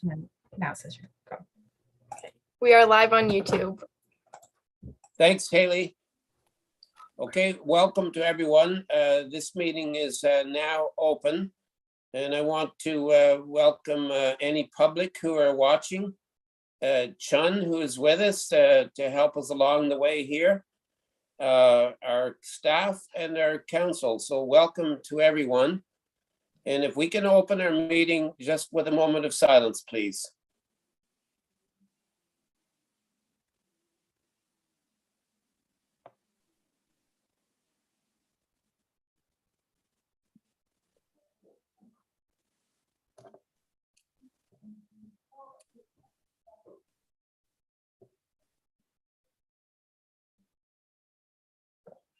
Now session. Go. We are live on YouTube. Thanks, Haley. Okay, welcome to everyone. This meeting is now open, and I want to welcome any public who are watching. Chun, who is with us to help us along the way here, our staff and our council. So welcome to everyone. And if we can open our meeting just with a moment of silence, please.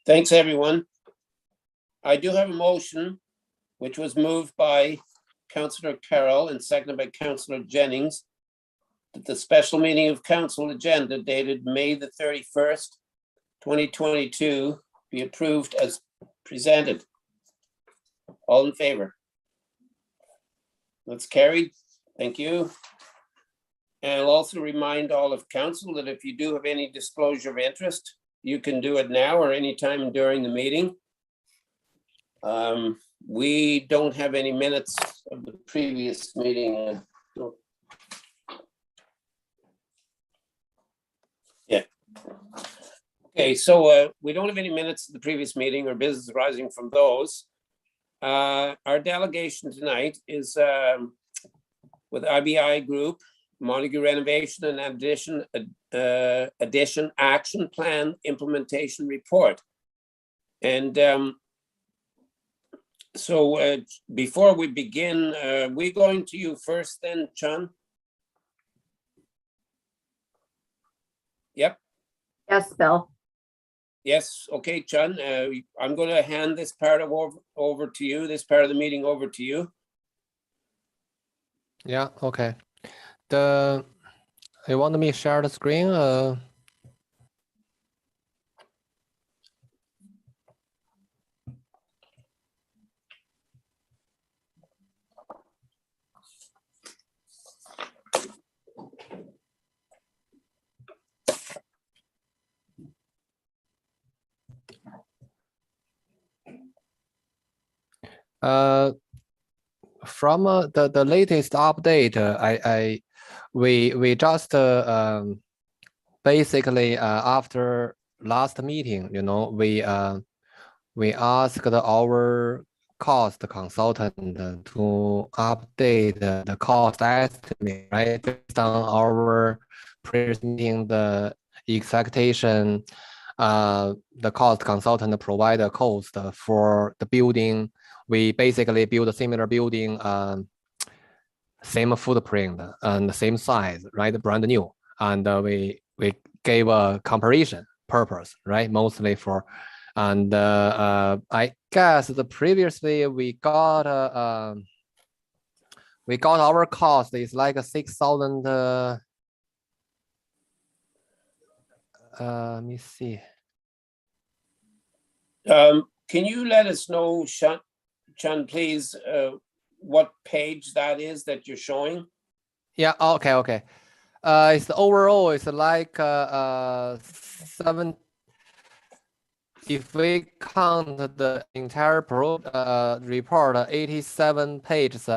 Thanks, everyone. I do have a motion which was moved by Councillor Carroll and seconded by Councillor Jennings, that the special meeting of council agenda dated May the 31st, 2022 be approved as presented. All in favor? That's carried. Thank you. And I'll also remind all of council that if you do have any disclosure of interest, you can do it now or anytime during the meeting. We don't have any minutes of the previous meeting. Yeah. Okay, so we don't have any minutes of the previous meeting or business arising from those. Our delegation tonight is with IBI Group, Montague Renovation and Addition Action Plan Implementation Report. And so before we begin, we going to you first then, Chun? Yep. Yes, Bill. Yes, okay, Chun. I'm going to hand this part over to you, this part of the meeting over to you. Yeah, okay. You want me to share the screen? From the latest update, we just basically after last meeting, you know, we asked our cost consultant to update the cost estimate, right, based on our presenting the expectation. The cost consultant provide a cost for the building. We basically build a similar building, same footprint and the same size, right? Brand new. And we gave a comparison purpose, right? Mostly for, and I guess the previously we got our cost is like 6,000. Let me see. Can you let us know, Chun, please, what page that is that you're showing? Yeah, okay. It's overall, it's like 7. If we count the entire report, 87 pages,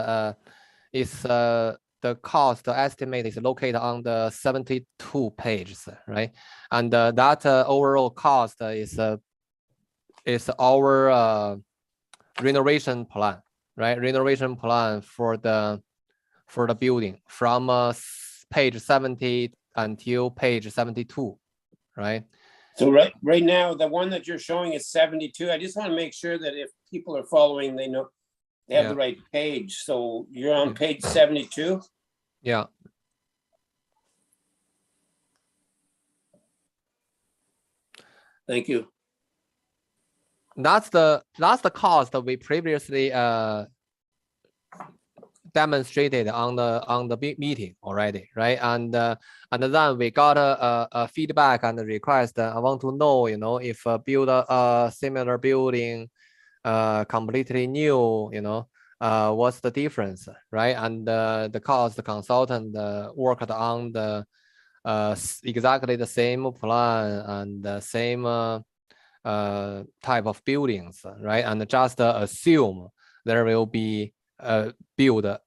is the cost estimate is located on the 72 pages, right? And that overall cost is our renovation plan, right? Renovation plan for the building from page 70 until page 72, right? So right now, the one that you're showing is 72. I just want to make sure that if people are following, they know they have the right page. So you're on page 72? Yeah. Thank you. That's the cost that we previously demonstrated on the big meeting already, right? And then we got a feedback and a request. I want to know, you know, if build a similar building, completely new, you know, what's the difference, right? And the cost consultant worked on the exactly the same plan and the same type of buildings, right? And just assume there will be build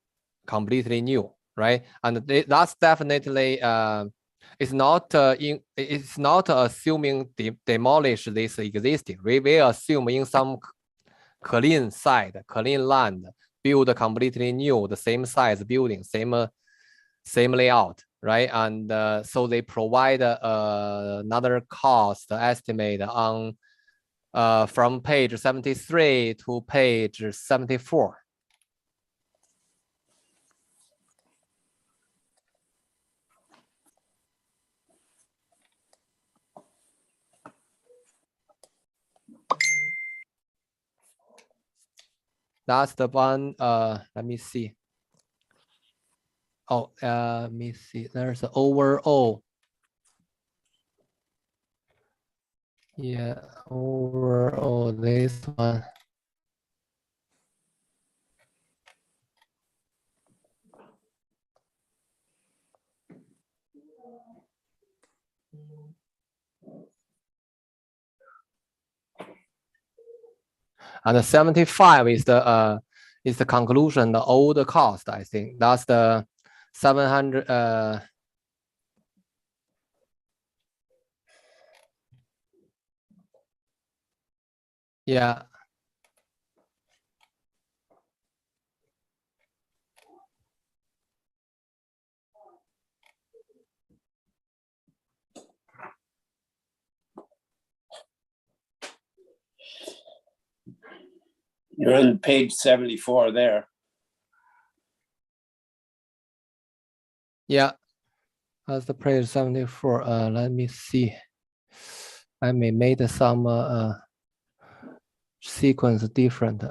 completely new, right? And that's definitely it's not it's not assuming demolish this existing. We will assume in some clean site, clean land, build completely new, the same size building, same layout, right? And so they provide another cost estimate on from page 73 to page 74. That's the one, let me see. Oh, let me see, there's an overall. Yeah, overall, this one. And the 75 is the conclusion, the old cost, I think. That's the 700, yeah. You're on page 74 there. Yeah, that's the page 74. Let me see. I may made some sequence different.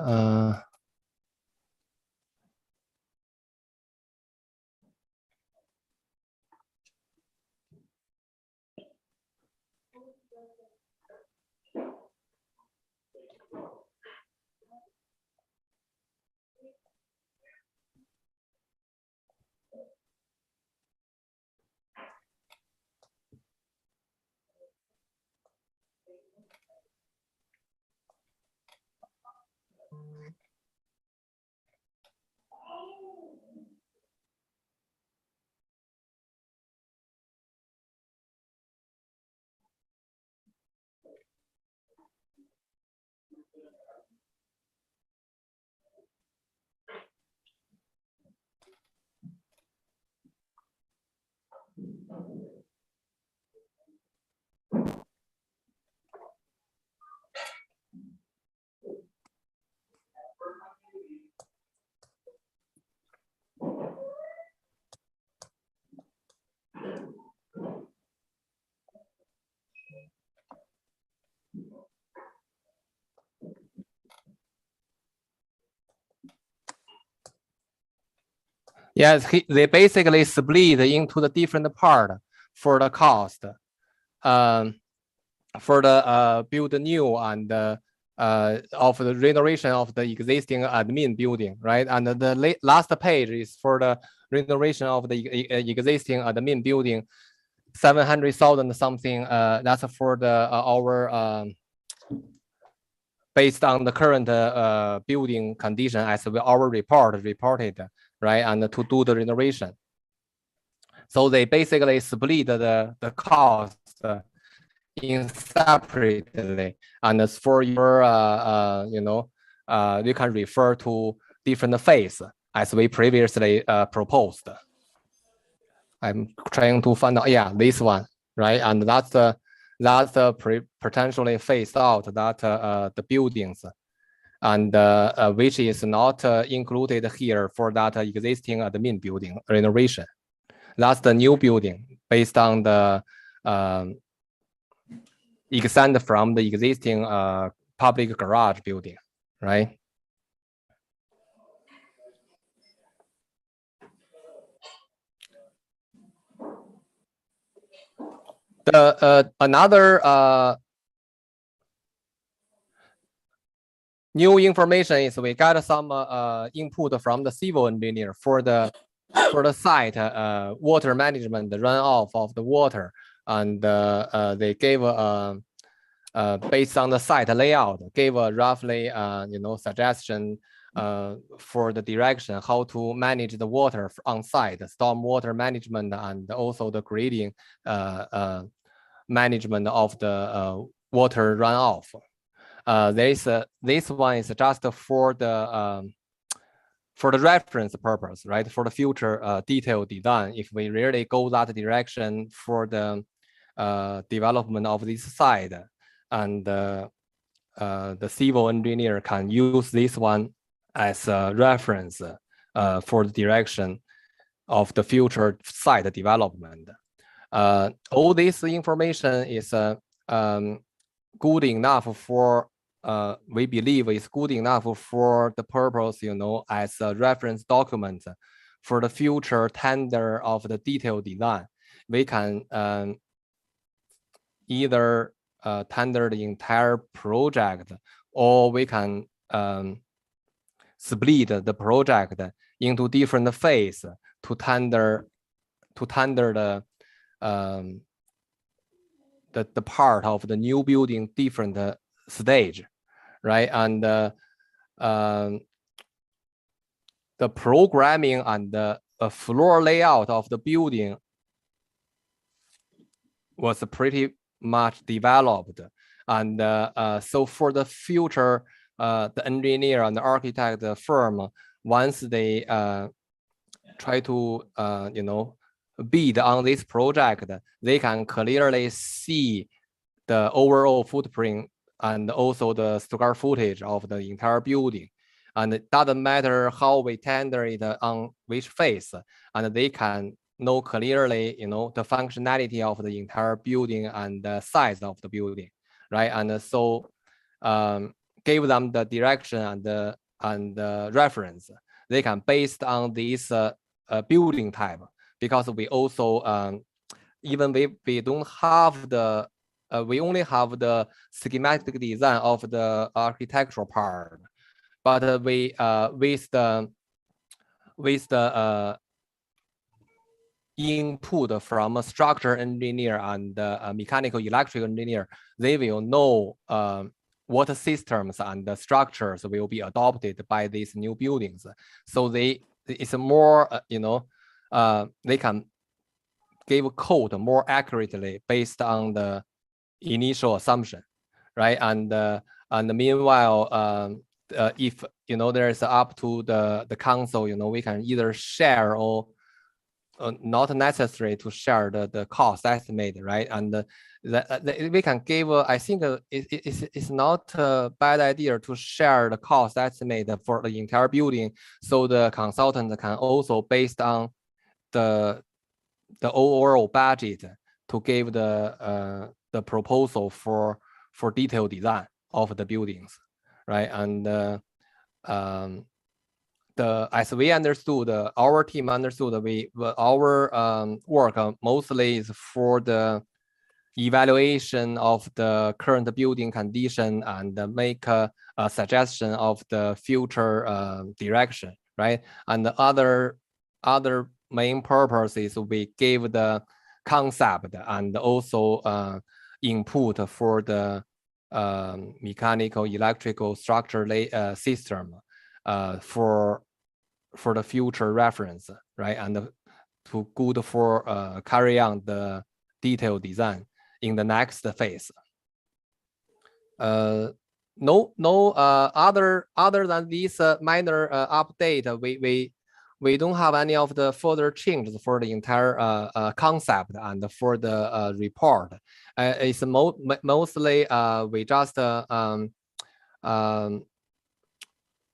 Yes, they basically split into the different part for the cost. For the build new and of the renovation of the existing admin building, right? And the last page is for the renovation of the existing admin building, 700,000 something. That's for the our based on the current building condition as our reported, right? And to do the renovation. So they basically split the cost in separately, and as for your you can refer to different phase as we previously proposed. I'm trying to find out, yeah, this one, right? And that's the potentially phased out that the buildings, and which is not included here for that existing admin building renovation. That's the new building based on the extend from the existing public garage building, right? The another new information is we got some input from the civil engineer for the site water management, the runoff of the water, and they gave based on the site layout, gave a roughly suggestion for the direction how to manage the water on site, storm water management, and also the grading management of the water runoff. This one is just for the reference purpose, right? For the future detailed design, if we really go that direction for the development of this site, and the civil engineer can use this one as a reference for the direction of the future site development. All this information is good enough for we believe is good enough for the purpose, as a reference document for the future tender of the detailed design. We can either tender the entire project, or we can split the project into different phases to tender the part of the new building different stage, right? And the programming and the floor layout of the building was pretty much developed. And so for the future, the engineer and the architect firm, once they try to bid on this project, they can clearly see the overall footprint and also the square footage of the entire building. And it doesn't matter how we tender it on which phase, and they can know clearly, the functionality of the entire building and the size of the building, right? And so give them the direction and the reference. They can based on this building type, because we also even we don't have the we only have the schematic design of the architectural part, but we with the input from a structural engineer and a mechanical electrical engineer, they will know what systems and the structures will be adopted by these new buildings. So it's more they can give code more accurately based on the initial assumption, right? And meanwhile, if there's up to the council, we can either share or not necessary to share the cost estimate, right? And we can give I think it's not a bad idea to share the cost estimate for the entire building, so the consultant can also based on the overall budget to give the proposal for detailed design of the buildings, right? And as we understood, our team understood, our work mostly is for the evaluation of the current building condition and make a suggestion of the future direction, right? And the other main purpose is we gave the concept and also input for the mechanical electrical structure system for the future reference, right? And to good for carry on the detailed design in the next phase. No other than this minor update, we don't have any of the further changes for the entire concept and for the report. It's mostly we just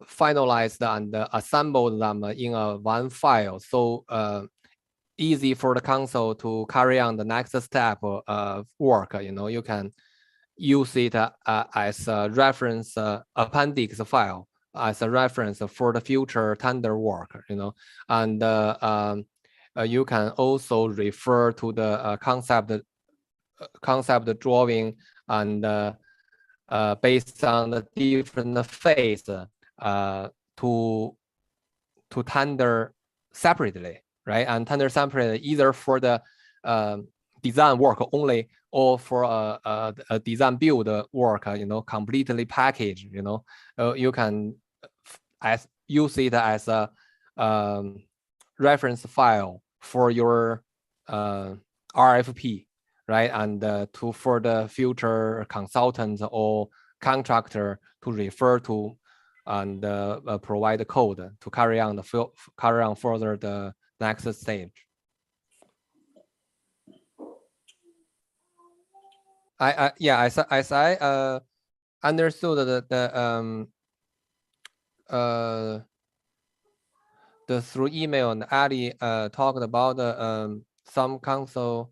finalized and assembled them in one file, so easy for the council to carry on the next step of work. You can use it as a reference appendix file, as a reference for the future tender work, and you can also refer to the concept drawing and based on the different phase to tender separately, right? And tender separately either for the design work only or for a design build work, completely packaged. You can use it as a reference file for your RFP, right? And for the future consultant or contractor to refer to and provide the code to carry on further the next stage. As I understood the through email, and Ali talked about some counselor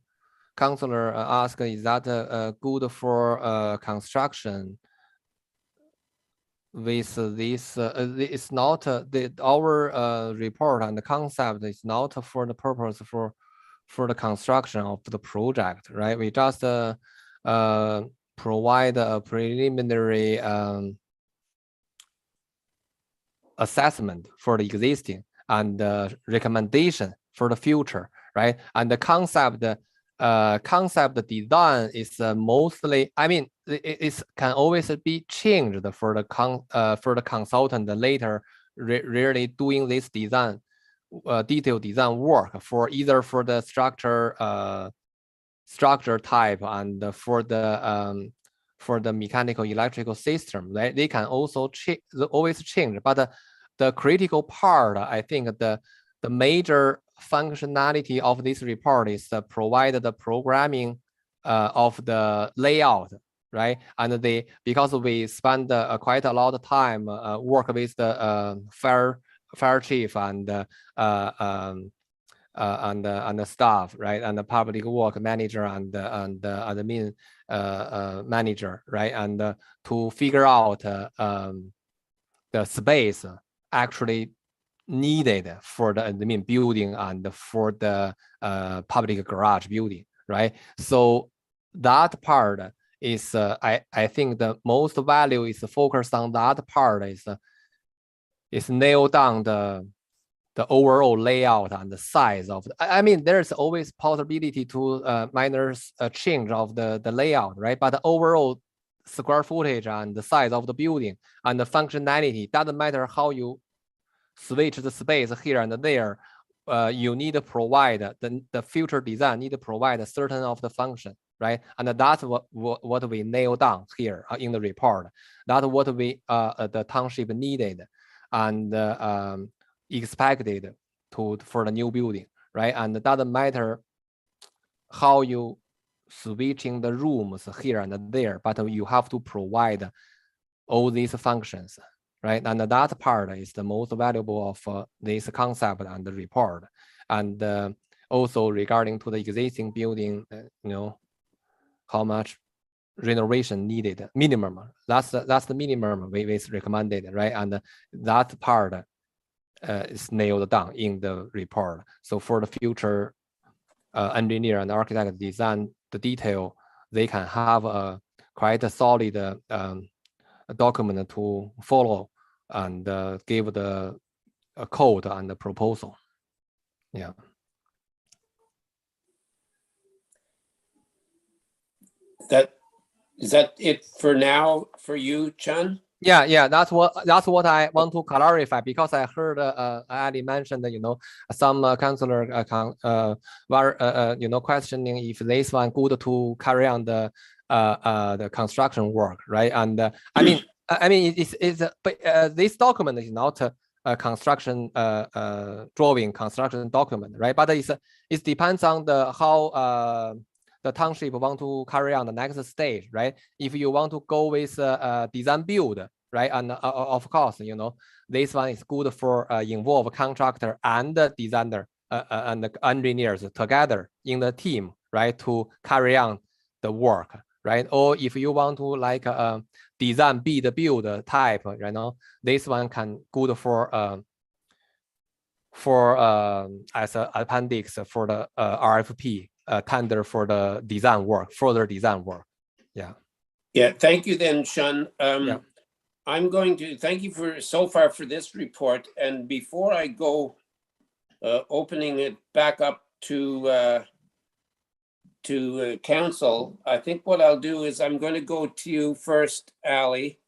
asked, is that good for construction? With this, it's not our report and the concept is not for the purpose for the construction of the project, right? We just provide a preliminary assessment for the existing and recommendation for the future, right? And the concept design is mostly, I mean, it can always be changed for the consultant later really doing this design, detailed design work for either for the structure type and for the mechanical electrical system, right? They can also always change, but the critical part, I think the major functionality of this report is provide the programming of the layout, right? And because we spend quite a lot of time work with the fire chief and the staff, right? And the public work manager and the admin manager, right? And to figure out the space actually needed for the admin building and for the public garage building, right? So that part is, I think the most value is focused on that part is nail down the overall layout and the size of I mean, there's always possibility to minor change of the layout, right? But the overall square footage and the size of the building and the functionality doesn't matter how you switch the space here and there. You need to provide the future design need to provide a certain of the function, right? And that's what we nail down here in the report. That's what we the township needed and expected for the new building, right? And it doesn't matter how you switching the rooms here and there, but you have to provide all these functions, right? And that part is the most valuable of this concept and the report. And also regarding to the existing building, how much renovation needed, minimum. That's the minimum we recommended, right? And that part is nailed down in the report. So for the future engineer and architect design the detail, they can have a quite a solid document to follow and give the code and the proposal. Yeah. Is that it for now for you, Chen? Yeah, that's what I want to clarify, because I heard Ali mentioned some counselor were questioning if this one good to carry on the construction work, right? And I mean it's but this document is not a construction drawing construction document, right? But it depends on how the township want to carry on the next stage, right? If you want to go with design build, right? And of course, this one is good for involve contractor and the designer and the engineers together in the team, right? To carry on the work, right? Or if you want to like design build type, this one can good for as an appendix for the RFP tender for the design work, further design work. Yeah. Yeah, thank you then, Sean. Yeah. I'm going to thank you for so far for this report. And before I go opening it back up to council, I think what I'll do is I'm going to go to you first, Ali.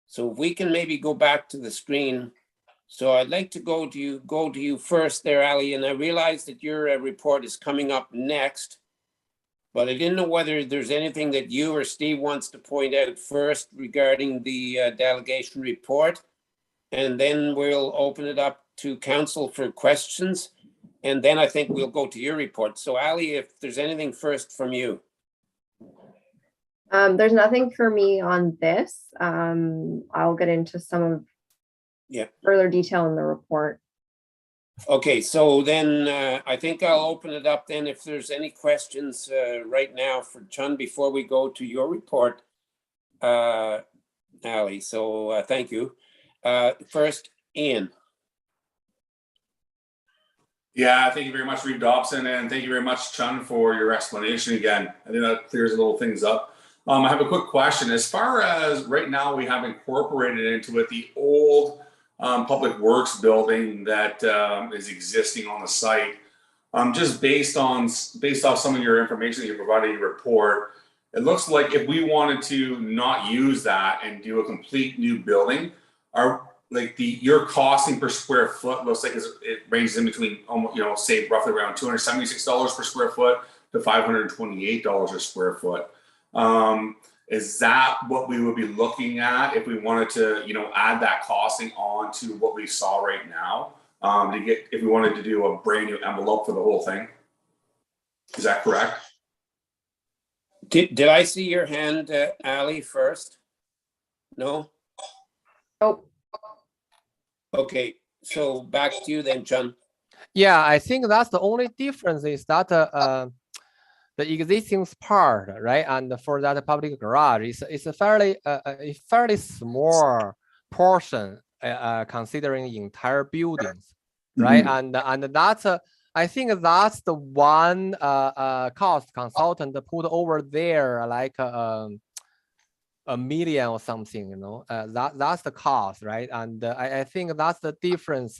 So if we can maybe go back to the screen. So I'd like to go to you first there, Ali. And I realize that your report is coming up next. But I didn't know whether there's anything that you or Steve wants to point out first regarding the delegation report. And then we'll open it up to council for questions. And then I think we'll go to your report. So Ali, if there's anything first from you. There's nothing for me on this. I'll get into some of further detail in the report. Okay, so then I think I'll open it up then if there's any questions right now for Chun before we go to your report, Ali. So thank you. First, Ian. Yeah, thank you very much, Reed Dobson, and thank you very much, Chun, for your explanation again. I think that clears a little things up. I have a quick question. As far as right now, we have incorporated into it the old public works building that is existing on the site. Just based off some of your information that you provided in your report, it looks like if we wanted to not use that and do a complete new building, your costing per square foot looks like it ranges in between almost, say roughly around $276 per square foot to $528 a square foot. Is that what we would be looking at if we wanted to, add that costing on to what we saw right now, if we wanted to do a brand new envelope for the whole thing? Is that correct? Did I see your hand, Ali, first? No? Nope. Okay, so back to you then, Chun. Yeah, I think that's the only difference is that the existing part, right? And for that public garage, it's a fairly small portion, considering the entire buildings, right? And that's I think that's the one cost consultant put over there, like $1 million or something, that's the cost, right? And I think that's the difference,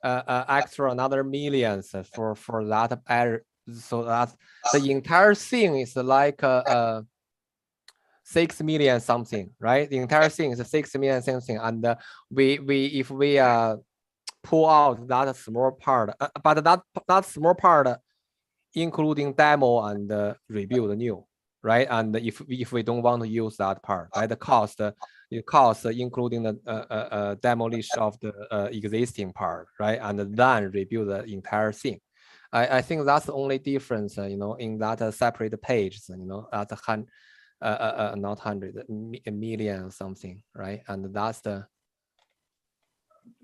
extra another millions for that area. So that the entire thing is like 6 million something, right? The entire thing is 6 million something, and if we pull out that small part, but that small part including demo and rebuild new, right? And if we don't want to use that part, right, the cost including the demolition of the existing part, right, and then rebuild the entire thing. I think that's the only difference, in that separate page, at not 100, a million something, right? And that's the.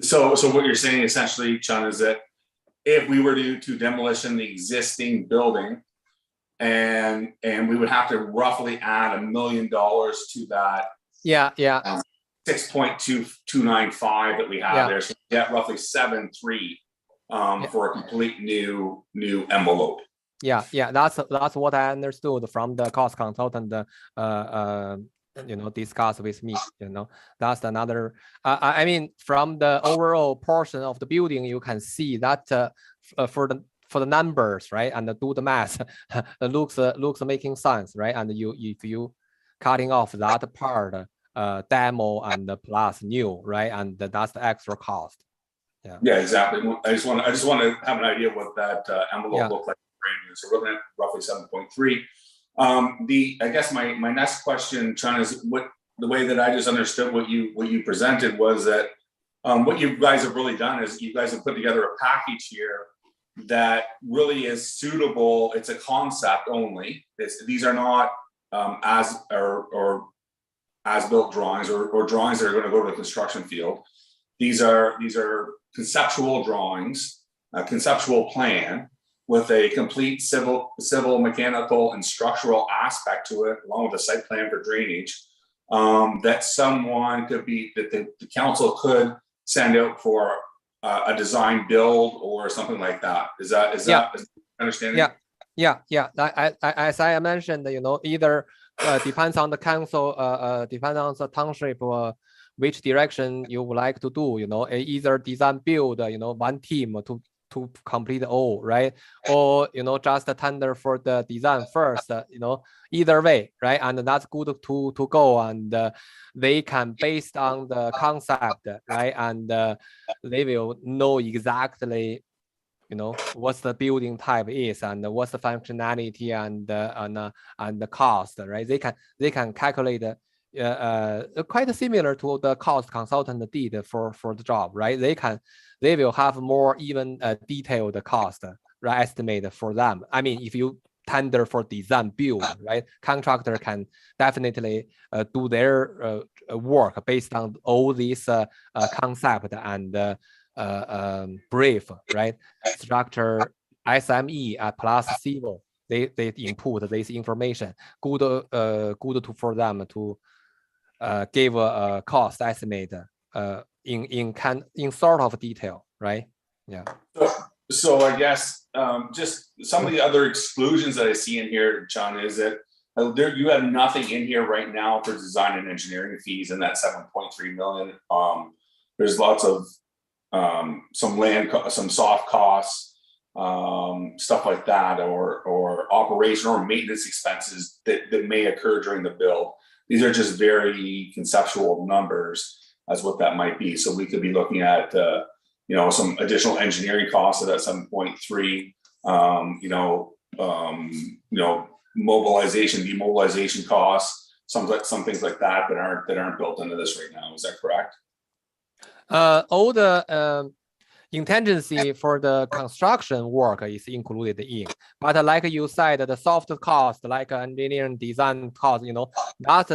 So what you're saying essentially, Chun, is that if we were to demolition the existing building, and we would have to roughly add $1 million to that. Yeah. 6.295 that we have there, so we get roughly 7.3 for a complete new envelope. Yeah, that's what I understood from the cost consultant discuss with me. That's another. I mean, from the overall portion of the building, you can see that for the numbers, right, and do the math, it looks making sense, right? And if you cutting off that part, demo and plus new, right, and that's the extra cost. Yeah, exactly. I just want to have an idea what that envelope looked like. So we're looking at roughly 7.3. I guess my next question, Chun, is the way that I just understood what you presented was that what you guys have really done is you guys have put together a package here that really is suitable. It's a concept only. These are not as built drawings or drawings that are going to go to the construction field. These are conceptual drawings, a conceptual plan with a complete civil, mechanical, and structural aspect to it, along with a site plan for drainage, that the council could send out for a design build or something like that. Is that understanding? Yeah. As I mentioned, either depends on the council, depends on the township, which direction you would like to do, either design build, one team to complete all, right? Or, just tender for the design first, either way, right? And that's good to go. And they can, based on the concept, right? And they will know exactly, what's the building type is and what's the functionality and the cost, right? They can calculate quite similar to the cost consultant did for the job, right? They will have more even detailed cost, right, estimate for them. I mean, if you tender for design build, right, contractor can definitely do their work based on all these concept and brief, right? Structure, SME plus civil, they input this information. Good for them to give a cost estimate in sort of detail, right? Yeah. So I guess just some of the other exclusions that I see in here, John, is that you have nothing in here right now for design and engineering fees in that 7.3 million. There's lots of some land, some soft costs, stuff like that, or operation or maintenance expenses that may occur during the build. These are just very conceptual numbers as what that might be. So we could be looking at some additional engineering costs of that 7.3, mobilization, demobilization costs, some things like that aren't built into this right now. Is that correct? All the contingency for the construction work is included in, but like you said, the soft cost, like engineering design cost,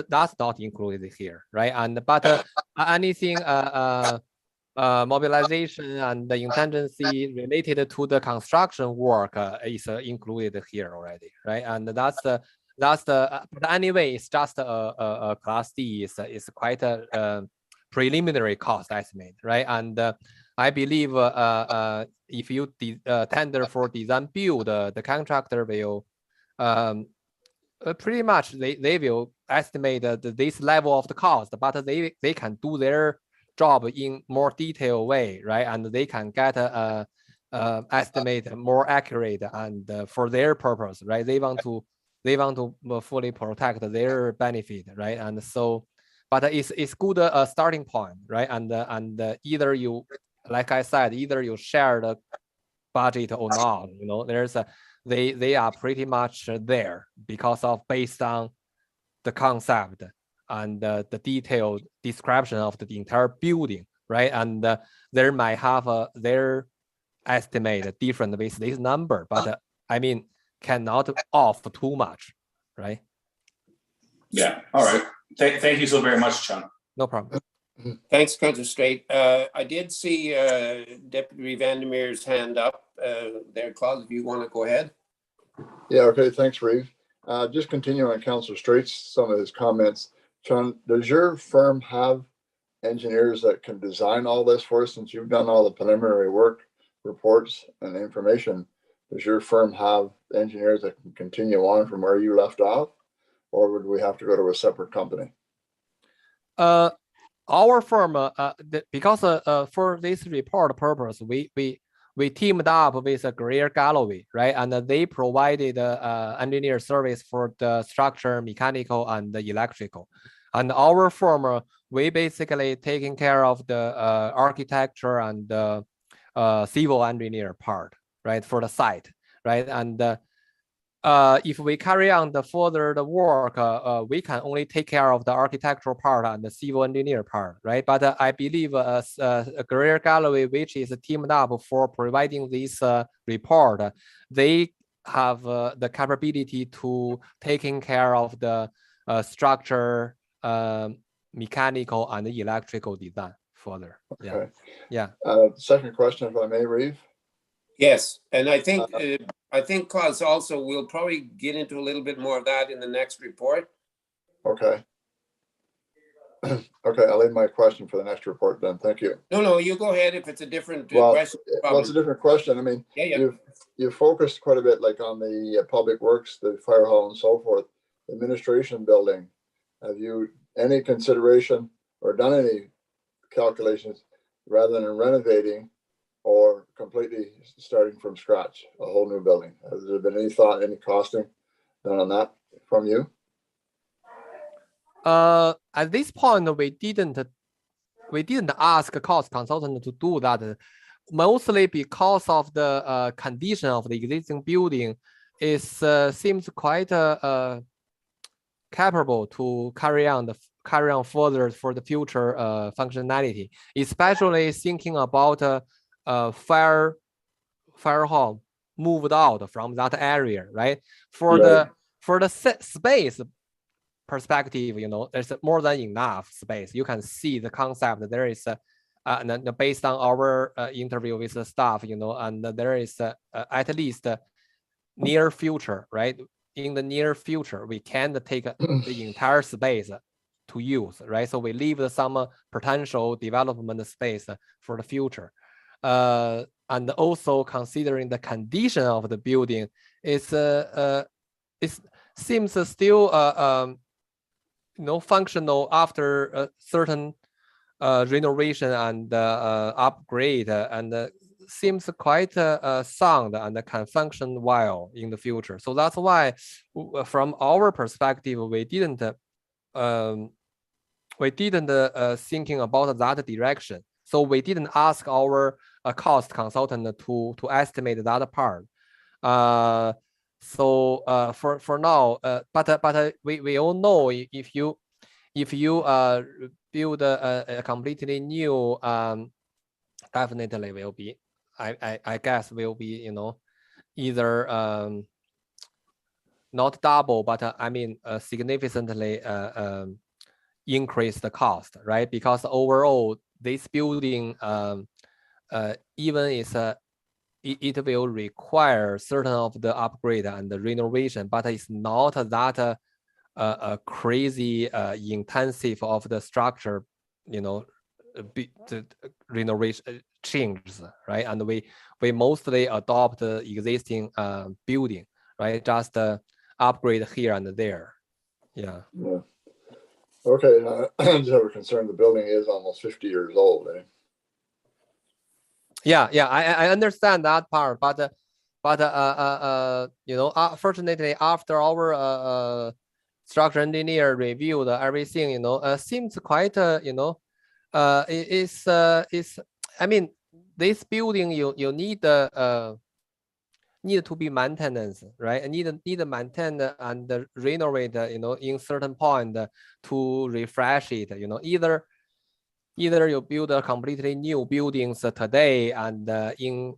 that's not included here, right? And but anything mobilization and the contingency related to the construction work is included here already, right? And that's the but anyway, it's just a class D is quite a preliminary cost estimate, right? And I believe if you tender for design build, the contractor will pretty much they will estimate this level of the cost, but they can do their job in more detailed way, right? And they can get estimate more accurate and for their purpose, right? They want to fully protect their benefit, right? And so, but it's good starting point, right? And either you, like I said, either you share the budget or not, there's they are pretty much there because of based on the concept and the detailed description of the entire building, right? And there might have their estimate different with this number, but I mean, cannot off too much, right? Yeah, all right. Thank you so very much, Chun. No problem. Thanks, Councillor Straight. I did see Deputy Vandermeer's hand up there. Claus, if you want to go ahead. Yeah, okay, thanks, Reeve. Just continuing on Councillor Straight's, some of his comments. Chun, does your firm have engineers that can design all this for us? Since you've done all the preliminary work, reports, and information, does your firm have engineers that can continue on from where you left off? Or would we have to go to a separate company? Our firm, because for this report purpose, we teamed up with Greer Galloway, right? And they provided engineer service for the structure, mechanical, and the electrical. And our firm, we basically taking care of the architecture and the civil engineer part, right, for the site, right? And if we carry on the further the work, we can only take care of the architectural part and the civil engineer part, right? But I believe Greer Galloway, which is teamed up for providing this report, they have the capability to taking care of the structure, mechanical, and electrical design further. Okay. Yeah. Second question, if I may, Reeve. Yes, and I think Claus also will probably get into a little bit more of that in the next report. Okay. Okay, I'll leave my question for the next report then. Thank you. No, you go ahead if it's a different question. Well, it's a different question. I mean, yeah. you've focused quite a bit like on the public works, the fire hall and so forth. administration building, have you any consideration or done any calculations rather than renovating or completely starting from scratch, a whole new building? Has there been any thought, any costing done on that from you? At this point, we didn't ask a cost consultant to do that, mostly because of the condition of the existing building. It seems quite capable to carry on further for the future functionality, especially thinking about fire hall moved out from that area, right? For the space perspective, there's more than enough space. You can see the concept. There is based on our interview with the staff, and there is at least near future, right? In the near future, we can take the entire space to use, right? So we leave some potential development space for the future. And also considering the condition of the building, it seems still functional after a certain renovation and upgrade, and seems quite sound and can function well in the future. So that's why, from our perspective, we didn't thinking about that direction. So we didn't ask our cost consultant to estimate that part. So for now, but we all know if you build a completely new, definitely will be, I guess will be, either not double, but I mean significantly increase the cost, right? Because overall this building even is it will require certain of the upgrade and the renovation, but it's not that crazy intensive of the structure, the renovation changes, right? And we mostly adopt the existing building, right? Just upgrade here and there. Yeah. Okay, I just have a concern. The building is almost 50 years old, eh? Yeah, I understand that part, but fortunately, after our structural engineer reviewed everything, seems quite it's I mean, this building you need to be maintenance, right? Need to maintain and renovate, in certain point to refresh it. Either you build a completely new buildings today, and in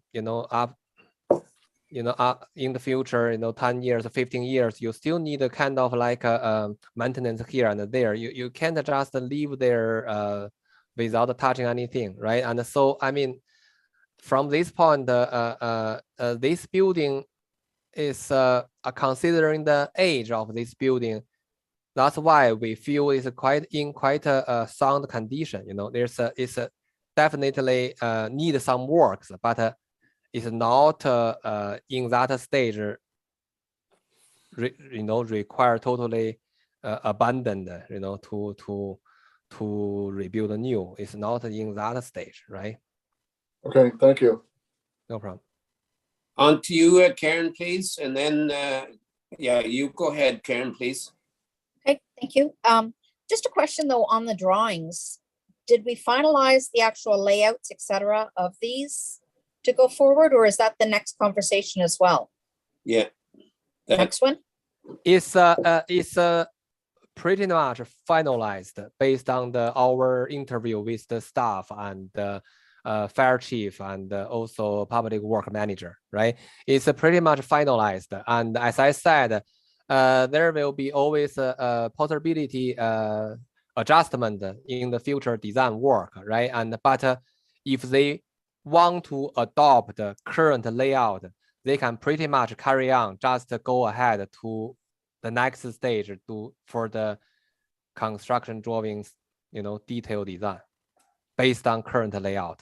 in the future, 10 years, 15 years, you still need a kind of like maintenance here and there. You can't just live there without touching anything, right? And so, I mean, from this point, this building is considering the age of this building. That's why we feel it's quite a sound condition. It's definitely need some works, but it's not in that stage. Require totally abandoned. To rebuild anew. It's not in that stage, right? Okay, thank you. No problem. On to you, Karen, please, and then you go ahead, Karen, please. Okay, thank you. Just a question though on the drawings. Did we finalize the actual layouts, etc., of these to go forward, or is that the next conversation as well? Yeah. Next one? It's pretty much finalized based on our interview with the staff and fire chief and also public work manager, right? It's pretty much finalized. And as I said, there will be always a possibility adjustment in the future design work, right? But if they want to adopt the current layout, they can pretty much carry on, just go ahead to the next stage for the construction drawings, detailed design based on current layout.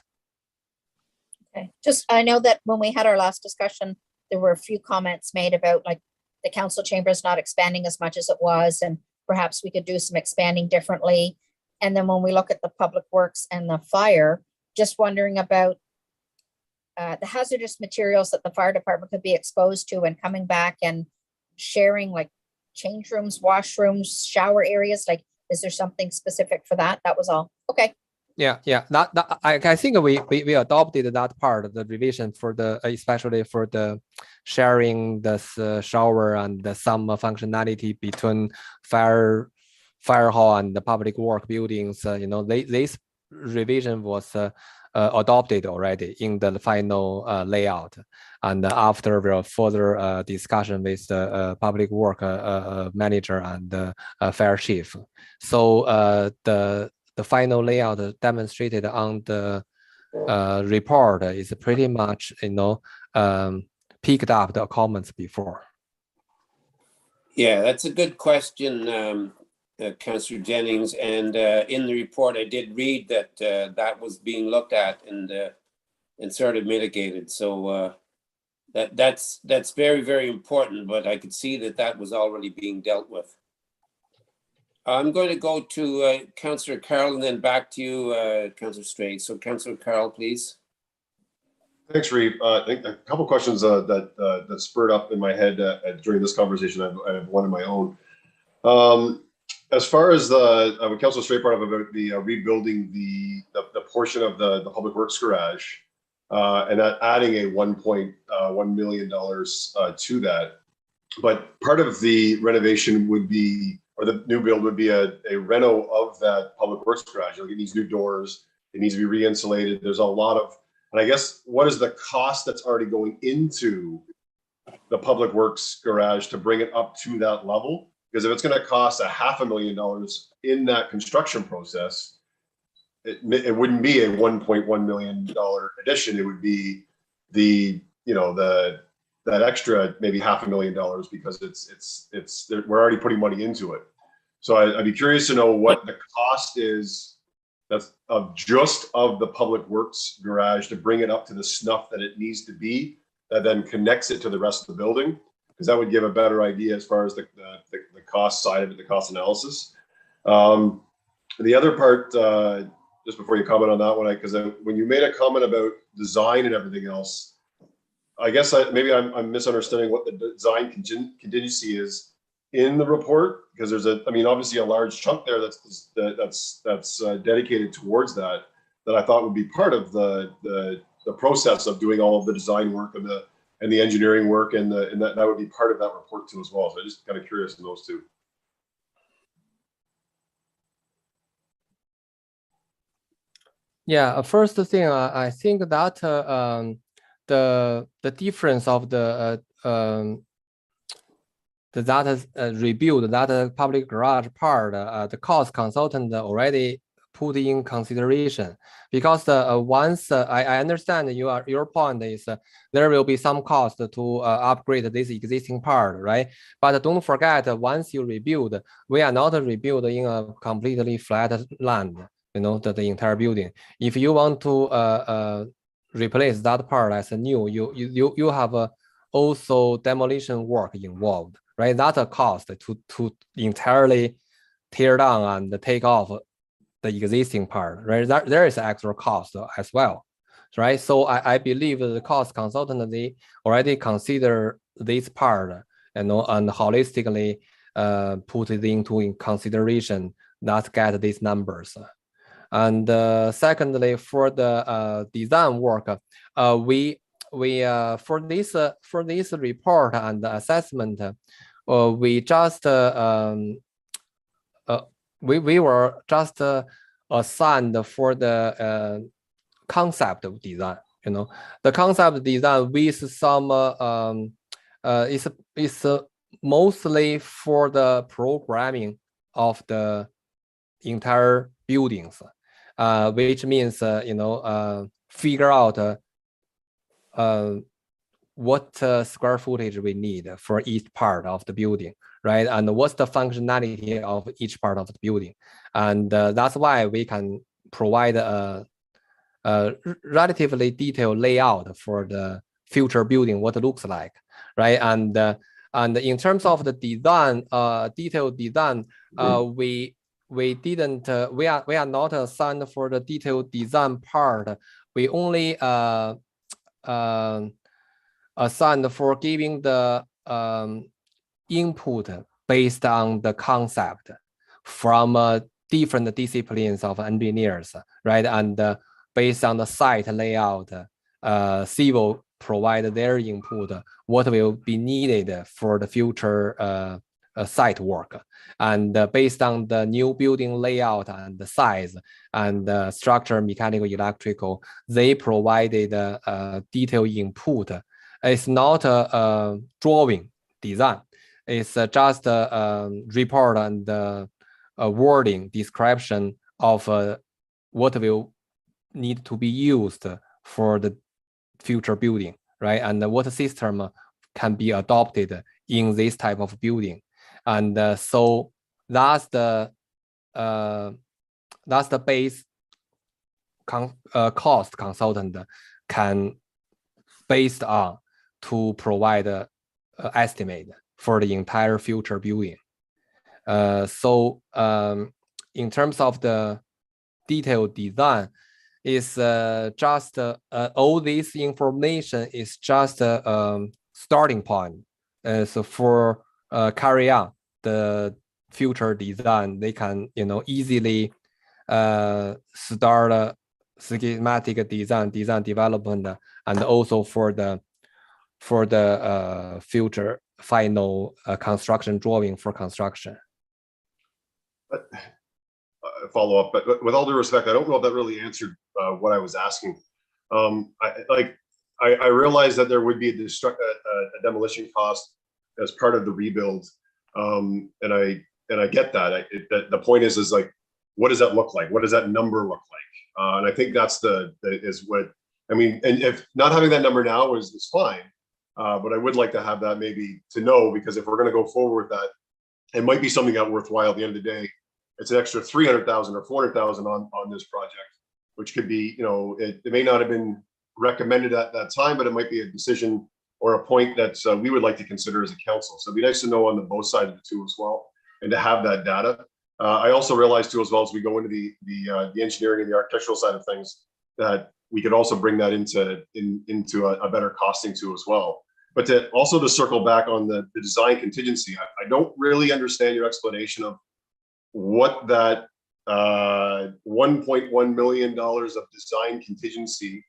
Okay, I know that when we had our last discussion, there were a few comments made about like the council chamber is not expanding as much as it was, and perhaps we could do some expanding differently. And then when we look at the public works and the fire, just wondering about the hazardous materials that the fire department could be exposed to, and coming back and sharing like change rooms, washrooms, shower areas. Like, is there something specific for that? That was all. Okay. Yeah. I think we adopted that part of the revision for the, especially for the sharing the shower and some functionality between fire hall and the public work buildings. This revision was adopted already in the final layout, and after the further discussion with the public work manager and the fire chief. So the final layout demonstrated on the report is pretty much, picked up the comments before. Yeah, that's a good question, Councillor Jennings. And in the report, I did read that that was being looked at and sort of mitigated. So that's very, very important. But I could see that was already being dealt with. I'm going to go to Councillor Carroll and then back to you, Councillor Straight. So Councillor Carroll, please. Thanks, Reeve. I think a couple questions that spurred up in my head during this conversation. I have one of my own. As far as what Councillor Straight brought up about the rebuilding the portion of the public works garage, and that adding a $1.1 million to that, but part of the renovation would be, or the new build would be a reno of that public works garage. It needs new doors. It needs to be re-insulated. There's a lot of, and I guess, what is the cost that's already going into the public works garage to bring it up to that level? Because if it's going to cost $500,000 in that construction process, it wouldn't be a $1.1 million addition. It would be that extra maybe $500,000, because we're already putting money into it. So I'd be curious to know what the cost is that's of the public works garage to bring it up to the snuff that it needs to be, that then connects it to the rest of the building, because that would give a better idea as far as the cost side of it, the cost analysis. The other part, just before you comment on that one, because when you made a comment about design and everything else, I guess maybe I'm misunderstanding what the design contingency is in the report, because there's obviously a large chunk there that's dedicated towards that I thought would be part of the process of doing all of the design work and the engineering work, and that would be part of that report too as well. So I'm just kind of curious in those two. Yeah, first thing, I think that the difference of the rebuild, that public garage part, the cost consultant already put in consideration, because once I understand your point is there will be some cost to upgrade this existing part, right? But don't forget, once you rebuild, we are not rebuilding in a completely flat land, the entire building. If you want to replace that part as a new, you have also demolition work involved, right? That's a cost to entirely tear down and take off the existing part, right? There is extra cost as well, right? So I believe the cost consultant, they already consider this part, and holistically put it into consideration, that get these numbers. And secondly, for the design work, we for this report and the assessment, we just we were just assigned for the concept of design. The concept design with some is mostly for the programming of the entire buildings, which means figure out what square footage we need for each part of the building, right? And what's the functionality of each part of the building. And that's why we can provide a relatively detailed layout for the future building, what it looks like, right? And And in terms of the design, detailed design, we are not assigned for the detailed design part. We only assigned for giving the input based on the concept from different disciplines of engineers, right? And based on the site layout, civil provide their input, what will be needed for the future site work. And based on the new building layout and the size and structure, mechanical, electrical, they provided detailed input. It's not a drawing design. It's just a report and a wording description of what will need to be used for the future building, right? And what system can be adopted in this type of building. And so that's the base cost consultant can based on to provide an estimate for the entire future building. So in terms of the detailed design, is just all this information is just a starting point. So for carry on the future design, they can easily start a schematic design development, and also for the future final construction drawing for construction. But follow up, but with all due respect, I don't know if that really answered what I was asking. I realized that there would be a demolition cost as part of the rebuild, and I get that. The point is like, what does that look like? What does that number look like? And I think that's is what I mean. And if not having that number now is fine, but I would like to have that maybe to know, because if we're going to go forward with that, it might be something that worthwhile at the end of the day. It's an extra 300,000 or 400,000 on this project, which could be, it may not have been recommended at that time, but it might be a decision or a point that we would like to consider as a council. So it'd be nice to know on the both sides of the two as well, and to have that data. I also realized too, as well, as we go into the engineering and the architectural side of things, that we could also bring that into a better costing too as well. But to circle back on the design contingency, I don't really understand your explanation of what that $1.1 million of design contingency,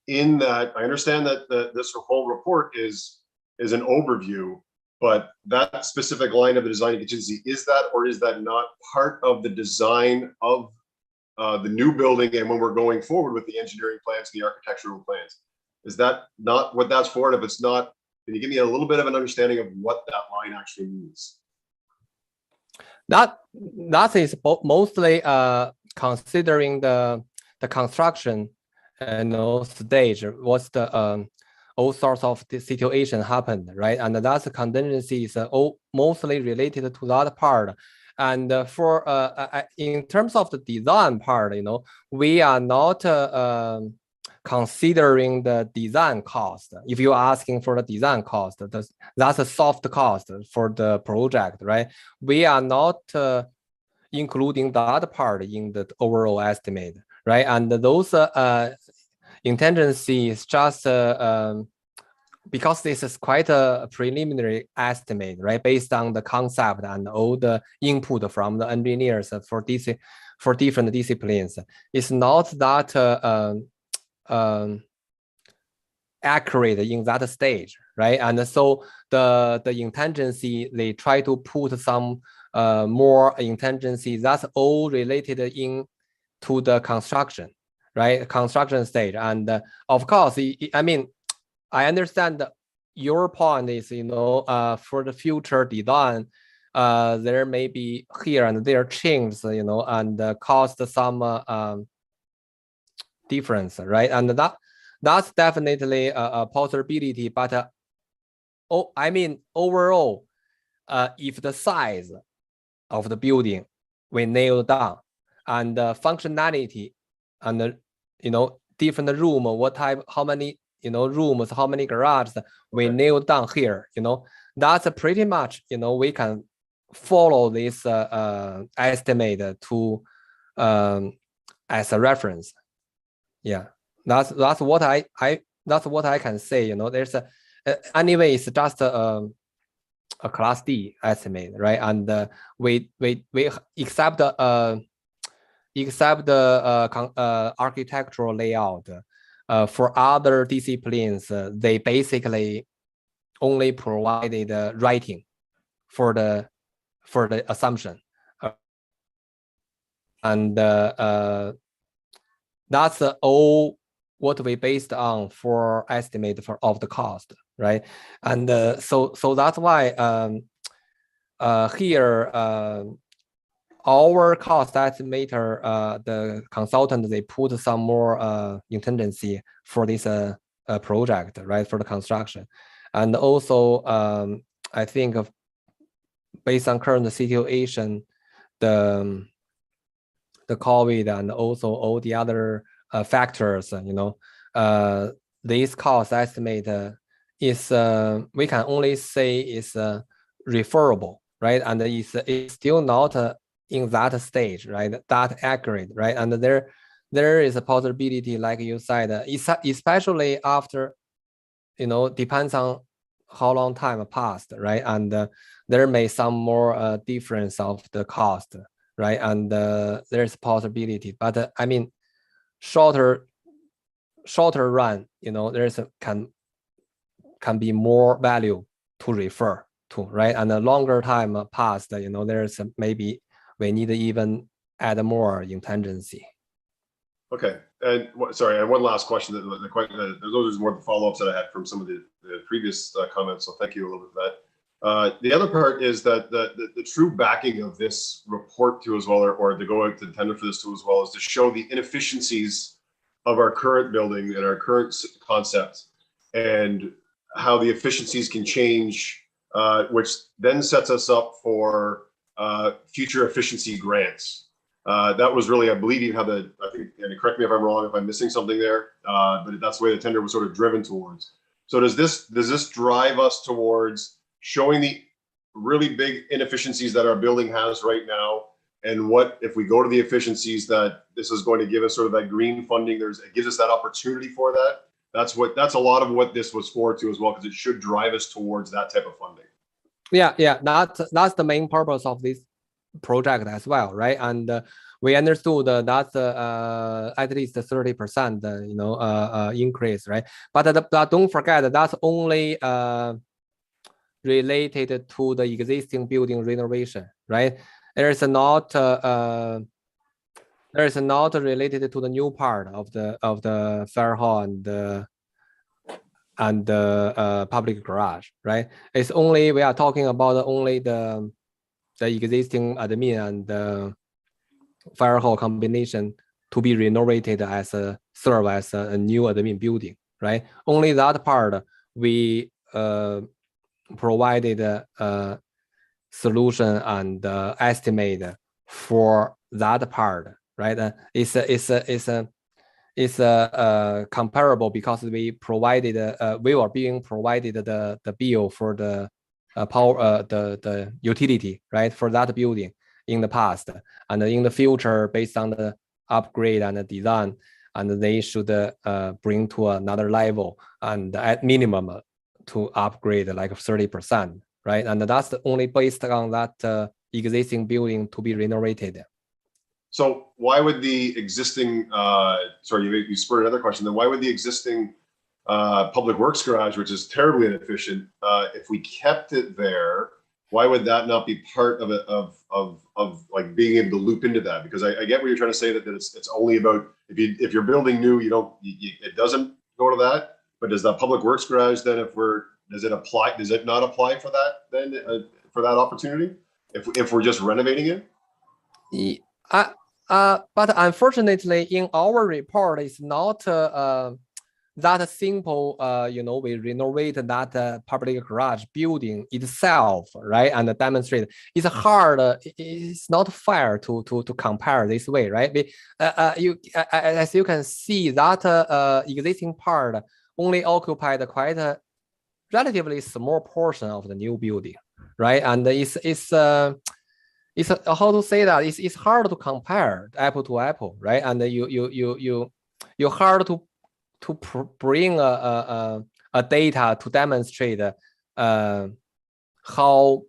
in that I understand that this whole report is an overview, but that specific line of the design contingency, is that or is that not part of the design of the new building, and when we're going forward with the engineering plans and the architectural plans? Is that not what that's for? And if it's not, can you give me a little bit of an understanding of what that line actually means? That is mostly considering the construction stage, what's the all sorts of the situation happened, right? And that's the contingency is all mostly related to that part. And for in terms of the design part, we are not considering the design cost. If you're asking for the design cost, that's a soft cost for the project, right? We are not including that part in the overall estimate, right? And those contingency is just because this is quite a preliminary estimate, right? Based on the concept and all the input from the engineers for different disciplines. It's not that accurate in that stage, right? And so the contingency, they try to put some more contingency. That's all related to the construction, right? Construction stage. And of course, I mean, I understand your point is, for the future design, there may be here and there changes, and cost some difference, right? And that's definitely a possibility. But I mean, overall, if the size of the building we nail down, and functionality, and different room, what type, how many rooms, how many garages we nail down here, that's pretty much, we can follow this estimate to as a reference. Yeah, that's what I can say. There's anyway, it's just a class D estimate, right? And we accept the architectural layout. For other disciplines, they basically only provided writing for the assumption, and that's all what we based on for estimate of the cost, right? And so that's why here our cost estimator, the consultant, they put some more contingency for this project, right, for the construction. And also I think based on current situation, the COVID and also all the other factors, this cost estimate is we can only say is referable, right? And it's still not in that stage, right? That accurate, right? And there is a possibility, like you said, especially after, depends on how long time passed, right? And there may some more difference of the cost, right? And there's possibility, but I mean, shorter run, there's can be more value to refer to, right? And the longer time passed, there's maybe we need to even add more contingency. Okay, and sorry, and one last question. Those are more the follow-ups that I had from some of the previous comments. So thank you a little bit for that. The other part is that the true backing of this report too as well, or to go out to tender for this too as well, is to show the inefficiencies of our current building and our current concept, and how the efficiencies can change, which then sets us up for future efficiency grants. That was really, I believe, you have I think, and correct me if I'm wrong, if I'm missing something there, but that's the way the tender was sort of driven towards. So does this drive us towards showing the really big inefficiencies that our building has right now, and what if we go to the efficiencies that this is going to give us sort of that green funding? It gives us that opportunity for that. That's a lot of what this was for too as well, because it should drive us towards that type of funding. Yeah, that's the main purpose of this project as well, right? And we understood that's at least 30%, increase, right? But don't forget that's only related to the existing building renovation, right? There's not related to the new part of the fair hall and the public garage, right? It's only, we are talking about only the existing admin and the fire hall combination to be renovated as serve as a new admin building, right? Only that part we provided a solution and estimate for that part, right? It's comparable because we provided we were being provided the bill for the power the utility, right, for that building in the past, and in the future based on the upgrade and the design, and they should bring to another level, and at minimum to upgrade like 30%, right? And that's only based on that existing building to be renovated. So why would the existing sorry, you spurred another question, then why would the existing public works garage, which is terribly inefficient, if we kept it there, why would that not be part of it, of like being able to loop into that? Because I get what you're trying to say, that it's only about if you're building new, it doesn't go to that. But does the public works garage then, does it not apply for that then, for that opportunity if we're just renovating it? But unfortunately, in our report, it's not that simple. We renovate that public garage building itself, right, and demonstrate. It's hard. It's not fair to compare this way, right? As you can see, that existing part only occupied quite a relatively small portion of the new building, right? And it's how to say that it's hard to compare apple to apple, right? And you hard to bring a data to demonstrate how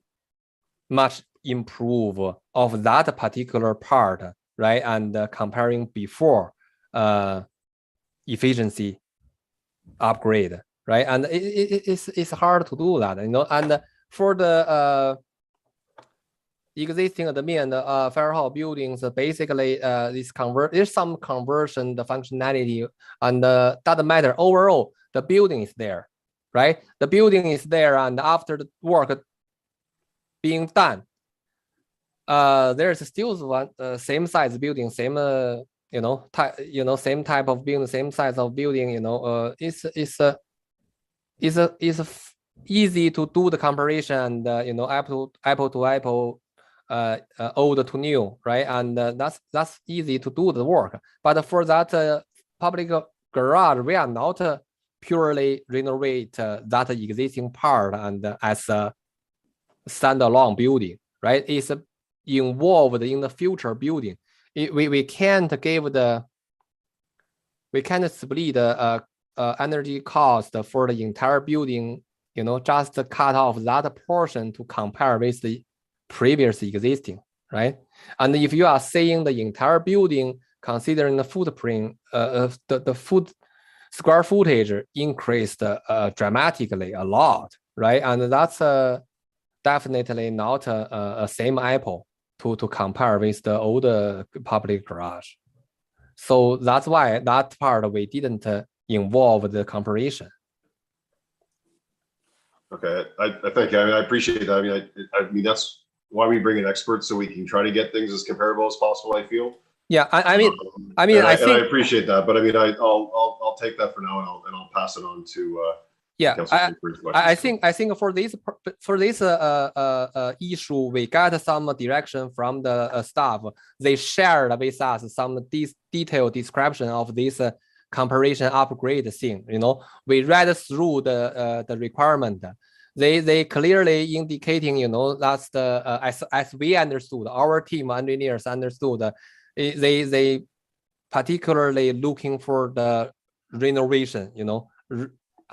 much improve of that particular part, right? And comparing before efficiency upgrade, right? And it's hard to do that, you know. And for the existing admin and fire hall buildings, basically there's some conversion, the functionality, and doesn't matter. Overall, the building is there, right? The building is there, and after the work being done, there's still one same size building, same same type of building, same size of building. It's easy to do the comparison, and apple to apple, old to new, right? And that's easy to do the work. But for that public garage, we are not purely renovate that existing part and as a standalone building, right? It's involved in the future building. We can't split the energy cost for the entire building, just cut off that portion to compare with the previous existing, right? And if you are saying the entire building, considering the footprint, the square footage increased dramatically a lot, right? And that's definitely not a same apple to compare with the older public garage. So that's why that part we didn't involve the comparison. Okay, I thank you. I mean, I appreciate that. I mean that's why we bring in experts, so we can try to get things as comparable as possible, I feel. Yeah, I think I appreciate that, but I mean, I'll take that for now, and I'll pass it on to. Yeah, I think for this issue, we got some direction from the staff. They shared with us some detailed description of this comparison upgrade thing. We read through the requirement. They clearly indicating, that's the as we understood, our team engineers understood. They particularly looking for the renovation.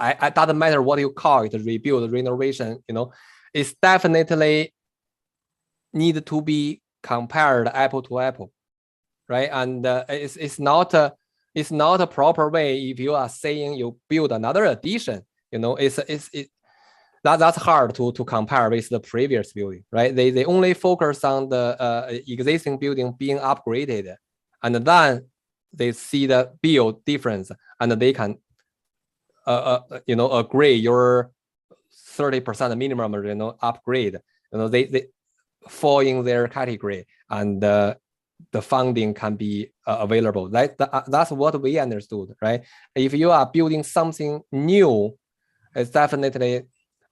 I doesn't matter what you call it, rebuild, renovation, it's definitely need to be compared apple to apple, right? And it's not a proper way if you are saying you build another addition, that's hard to compare with the previous building, right? They only focus on the existing building being upgraded, and then they see the build difference, and they can agree your 30% minimum, upgrade. They fall in their category, and the funding can be available. That's what we understood, right? If you are building something new, it's definitely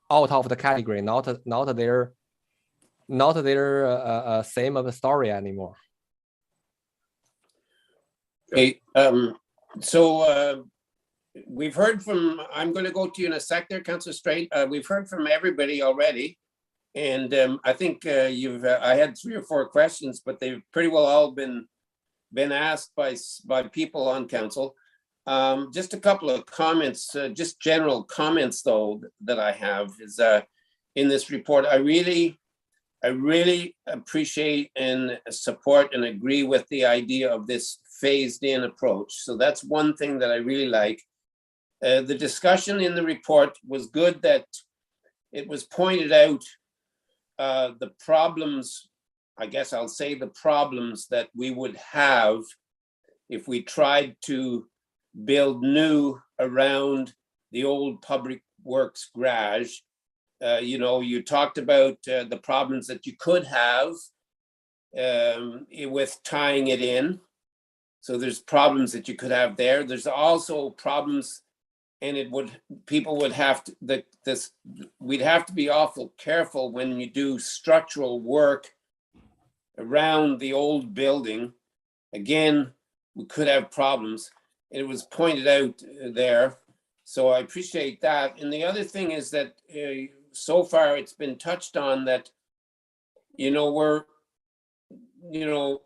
out of the category, not their same of a story anymore. Okay, so we've heard from, I'm going to go to you in a sec there, Councillor Straight. We've heard from everybody already. And I think I had 3 or 4 questions, but they've pretty well all been asked by people on council. Just a couple of comments, just general comments though, that I have is in this report. I really appreciate and support and agree with the idea of this phased in approach. So that's one thing that I really like. The discussion in the report was good, that it was pointed out the problems, I guess I'll say the problems that we would have if we tried to build new around the old public works garage. You talked about the problems that you could have with tying it in. So there's problems that you could have there. There's also problems, and we'd have to be awful careful when you do structural work around the old building. Again, we could have problems. It was pointed out there. So I appreciate that. And the other thing is that so far it's been touched on that, you know,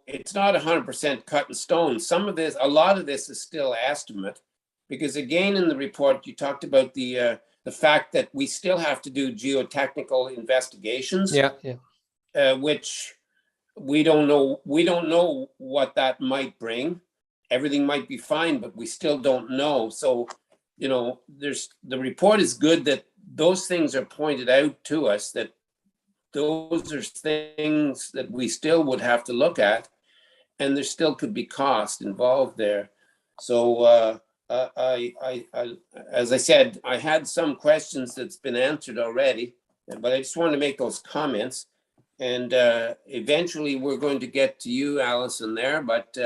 it's not 100% cut in stone. Some of this, a lot of this is still estimate, because again, in the report, you talked about the fact that we still have to do geotechnical investigations. Yeah. Which we don't know. We don't know what that might bring. Everything might be fine, but we still don't know. So, you know, the report is good that those things are pointed out to us, that those are things that we still would have to look at, and there still could be cost involved there. So as I said, I had some questions that's been answered already, but I just wanted to make those comments. And eventually we're going to get to you, Allison, there, but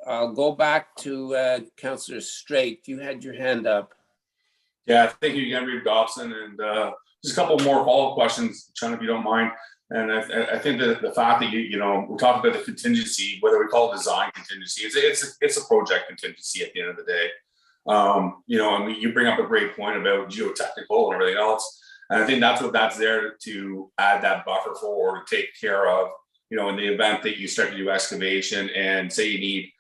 I'll go back to Councillor Straight. You had your hand up. Yeah, thank you again, Reeve Dobson. And just a couple more follow-up questions, Sean, if you don't mind. And I think that the fact that we talked about the contingency, whether we call it design contingency, it's a project contingency at the end of the day. And you bring up a great point about geotechnical and everything else. And I think that's there to add that buffer for, or to take care of, in the event that you start to do excavation and say you need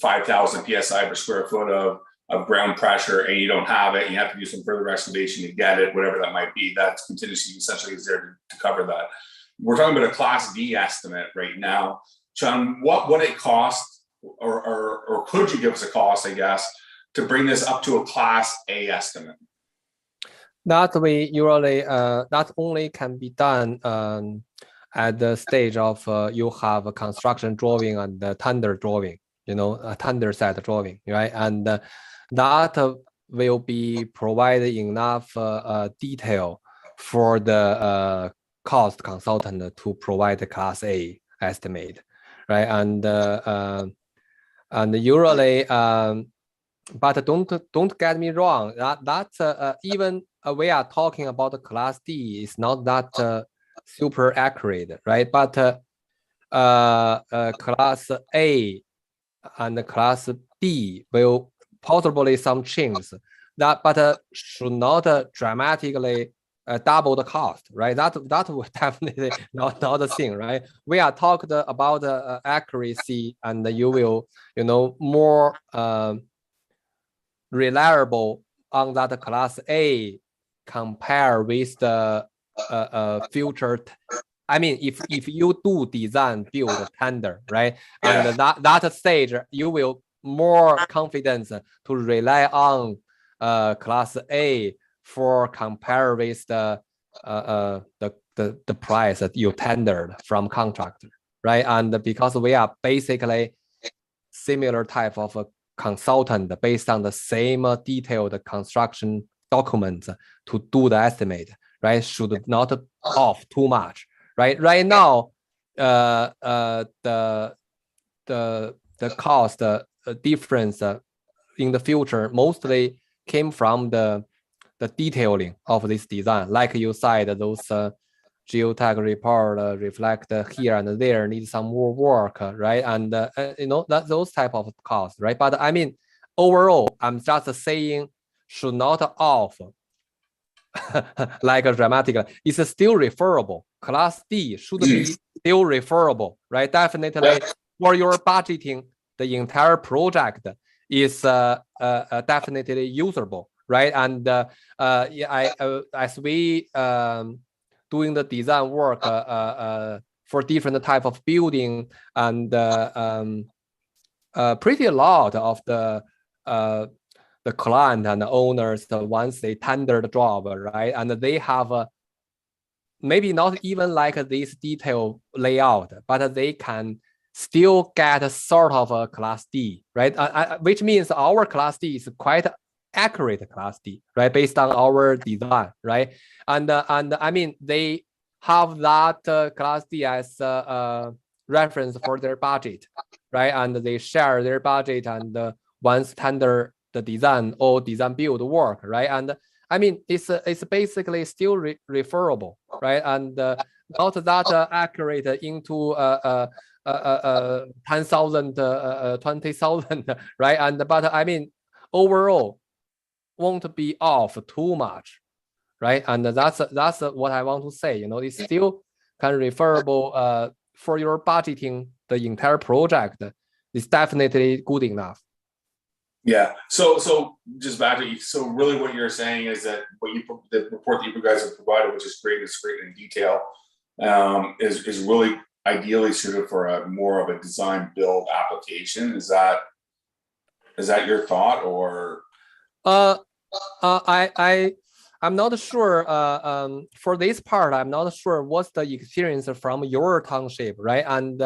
5,000 PSI per square foot of ground pressure and you don't have it, and you have to do some further excavation to get it, whatever that might be, that contingency essentially is there to cover that. We're talking about a Class D estimate right now. John, what would it cost, or could you give us a cost, I guess, to bring this up to a Class A estimate? That we usually that only can be done at the stage of you have a construction drawing and the tender drawing, a tender set drawing, right? And that will be provided enough detail for the cost consultant to provide the Class A estimate, right? And usually, but don't get me wrong. That's even we are talking about the Class D is not that super accurate, right? But Class A and Class D will possibly some changes that, but should not dramatically double the cost, right? That will definitely not the thing, right? We are talking about accuracy, and you will more reliable on that Class A compare with the future. I mean, if you do design build tender, right? Yeah. And that stage you will more confidence to rely on Class A for compare with the price that you tendered from contractor, right? And because we are basically similar type of a consultant based on the same detailed construction documents to do the estimate, right? Should not off too much, right? Right now, the cost difference in the future mostly came from the detailing of this design. Like you said, those geotech report reflect here and there need some more work, right? And that those type of costs, right? But I mean, overall, I'm just saying should not off like dramatically. It's still referable. Class D should be still referable, right? Definitely for your budgeting, the entire project is definitely usable, right? And as we doing the design work for different type of building, and pretty a lot of the client and the owners, once they tender the job, right, and they have maybe not even like this detailed layout, but they can still get a sort of a Class D, right? Which means our Class D is quite accurate Class D, right, based on our design, right? And I mean, they have that Class D as a reference for their budget, right? And they share their budget, and once tender the design or design build work, right? And I mean, it's basically still referable, right? And not that accurate into 10,000, 20,000, right? And but I mean, overall, won't be off too much, right? And that's what I want to say. You know, it's still kind of referable for your budgeting the entire project. It's definitely good enough. Yeah. So just back to you. So really, what you're saying is that the report that you guys have provided, which is great, it's great in detail, is really ideally suited for a more of a design build application. Is that your thought, or? I'm not sure. For this part, I'm not sure what's the experience from your township, right? And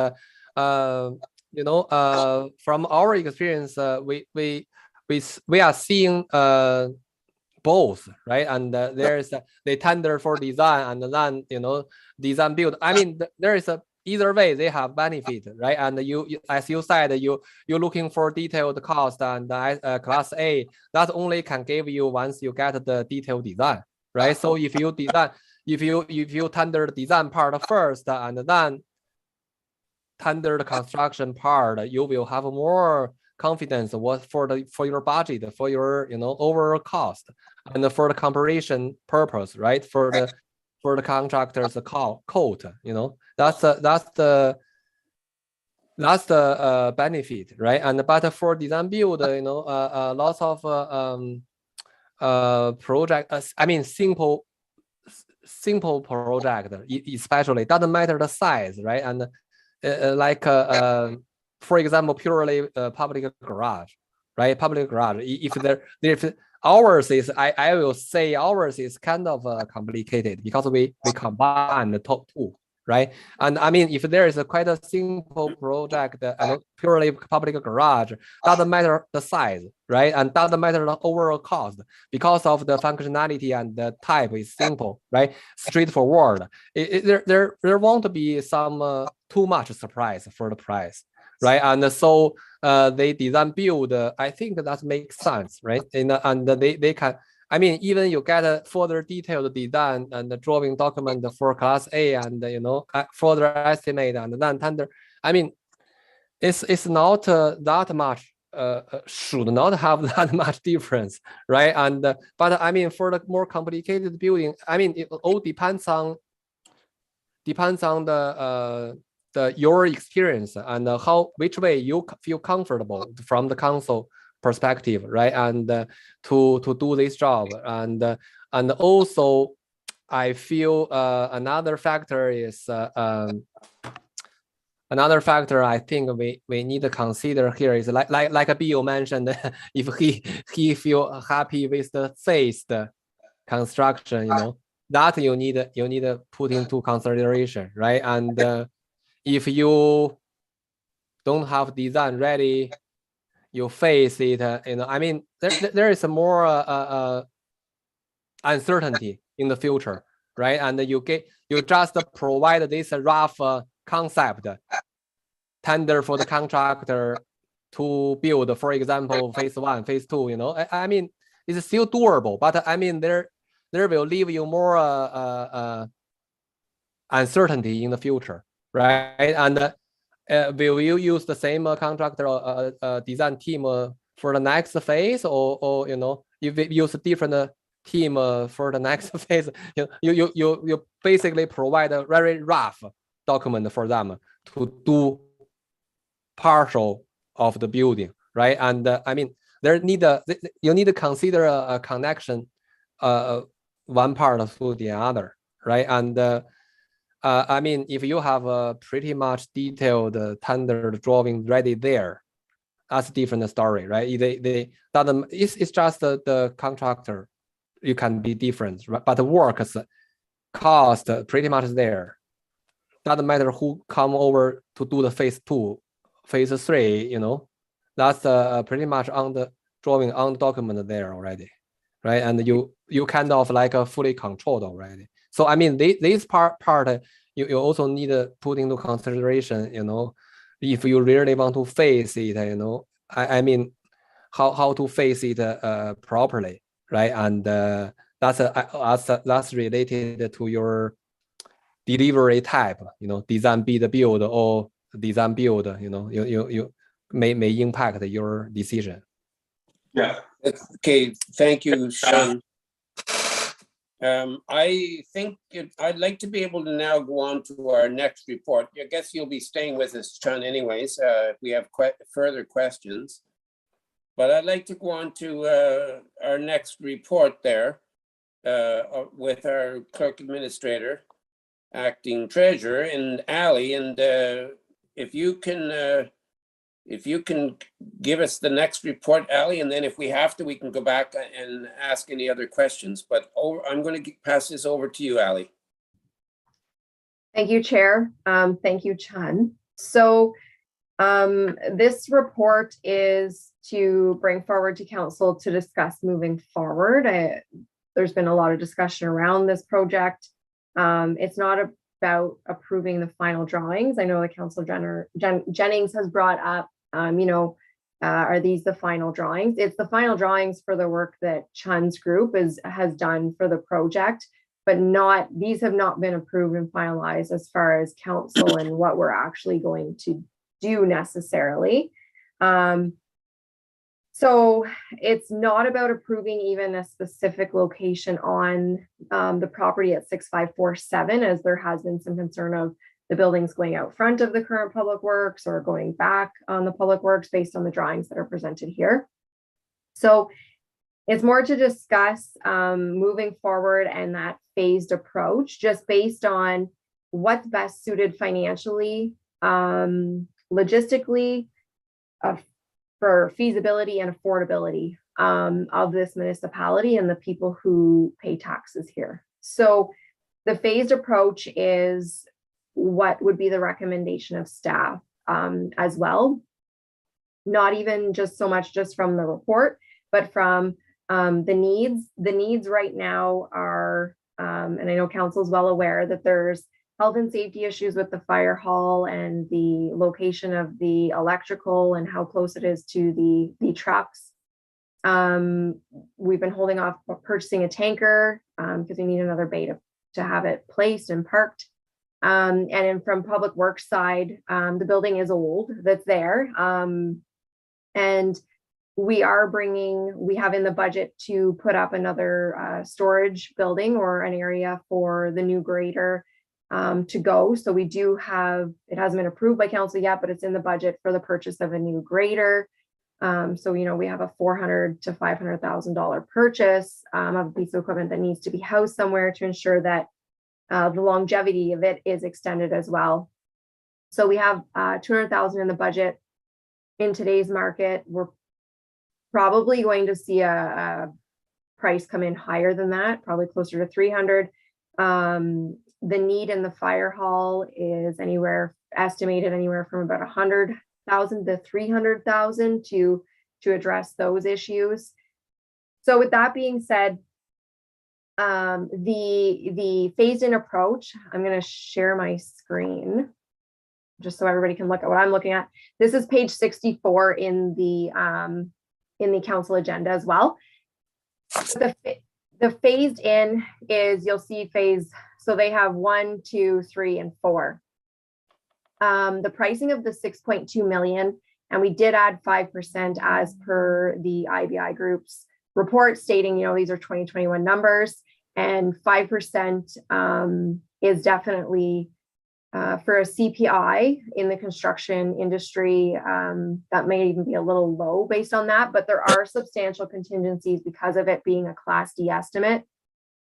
you know, from our experience, we are seeing both, right? And there's they tender for design, and then, you know, design build. I mean, there is a either way they have benefit, right? And you as you said, you're looking for detailed cost, and class A that only can give you once you get the detailed design, right? So if you design, if you tender the design part first, and then tender the construction part, you will have more confidence what for your budget, for your, you know, overall cost, and for the comparison purpose, right? For the contractor's quote, you know, that's the benefit, right? And but for design build, you know, lots of project, I mean simple project, especially doesn't matter the size, right? And like for example, purely public garage, right? Public garage. If ours is, I will say ours is kind of complicated because we combine the top two, right? And I mean, if there is quite a simple project, purely public garage, doesn't matter the size, right? And doesn't matter the overall cost, because of the functionality and the type is simple, right? Straightforward. There won't be some too much surprise for the price, right? And so they design build, I think that makes sense, right? And they can, I mean, even you get a further detailed design and the drawing document for class A, and, you know, further estimate, and then tender. I mean, it's not that much, should not have that much difference, right? And but I mean, for the more complicated building, I mean, it all depends on the your experience, and which way you feel comfortable from the council perspective, right? And to do this job, and also I feel another factor is another factor I think we need to consider here is like Bill mentioned, if he feel happy with the phased construction, you know, that you need to put into consideration, right? And if you don't have design ready, you face it, you know, I mean, there is more uncertainty in the future, right? And you just provide this rough concept, tender for the contractor to build, for example, phase 1, phase 2, you know, I mean, it's still doable, but I mean, there will leave you more uncertainty in the future, right? And will you use the same contractor or design team for the next phase, or you know, if you use a different team for the next phase, you basically provide a very rough document for them to do partial of the building, right? And I mean, you need to consider a connection, one part to the other, right? And I mean, if you have a pretty much detailed tendered drawing ready there, that's a different story, right? It's just the contractor, you can be different, right? But the works cost pretty much there. Doesn't matter who come over to do the phase 2, phase 3, you know, that's pretty much on the drawing, on the document there already, right? And you kind of like fully controlled already. So I mean, this part you also need to put into consideration, you know, if you really want to face it, you know, I mean, how to face it properly, right? And that's related to your delivery type, you know, design build or design build, you know, you may impact your decision. Yeah. Okay, thank you, Sean. I think I'd like to be able to now go on to our next report. I guess you'll be staying with us, Sean, anyways, if we have further questions. But I'd like to go on to our next report there with our clerk administrator, acting treasurer, and Ali. And if you can give us the next report, Ali, and then if we have to, we can go back and ask any other questions. But I'm going to pass this over to you, Ali. Thank you, Chair. Thank you, Chun. So this report is to bring forward to Council to discuss moving forward. There's been a lot of discussion around this project. It's not about approving the final drawings. I know the Councilor Jennings has brought up, are these the final drawings? It's the final drawings for the work that Chun's group has done for the project, but these have not been approved and finalized as far as Council and what we're actually going to do necessarily. So it's not about approving even a specific location on the property at 6547, as there has been some concern of the buildings going out front of the current public works or going back on the public works based on the drawings that are presented here. So it's more to discuss moving forward and that phased approach, just based on what's best suited financially, logistically, for feasibility and affordability of this municipality and the people who pay taxes here. So the phased approach is what would be the recommendation of staff as well. Not even just so much just from the report, but from the needs. The needs right now are, and I know Council is well aware that there's health and safety issues with the fire hall and the location of the electrical and how close it is to the trucks. We've been holding off purchasing a tanker because we need another bay to have it placed and parked. And then from public works side, the building is old that's there. And we have in the budget to put up another storage building or an area for the new grader to go. So we do have, it hasn't been approved by Council yet, but it's in the budget for the purchase of a new grader. So, we have a $400,000 to $500,000 purchase of a piece of equipment that needs to be housed somewhere to ensure that the longevity of it is extended as well. So we have $200,000 in the budget. In today's market, we're probably going to see a price come in higher than that, probably closer to 300. The need in the fire hall is estimated anywhere from about 100,000 to 300,000 to address those issues. So with that being said, the phased-in approach, I'm going to share my screen just so everybody can look at what I'm looking at. This is page 64 in the Council agenda as well. The phased in is, you'll see phase, so they have 1, 2, 3, and 4. The pricing of the 6.2 million, and we did add 5% as per the IBI Group's report stating, these are 2021 numbers, and 5% is definitely for a CPI in the construction industry, that may even be a little low based on that, but there are substantial contingencies because of it being a Class D estimate,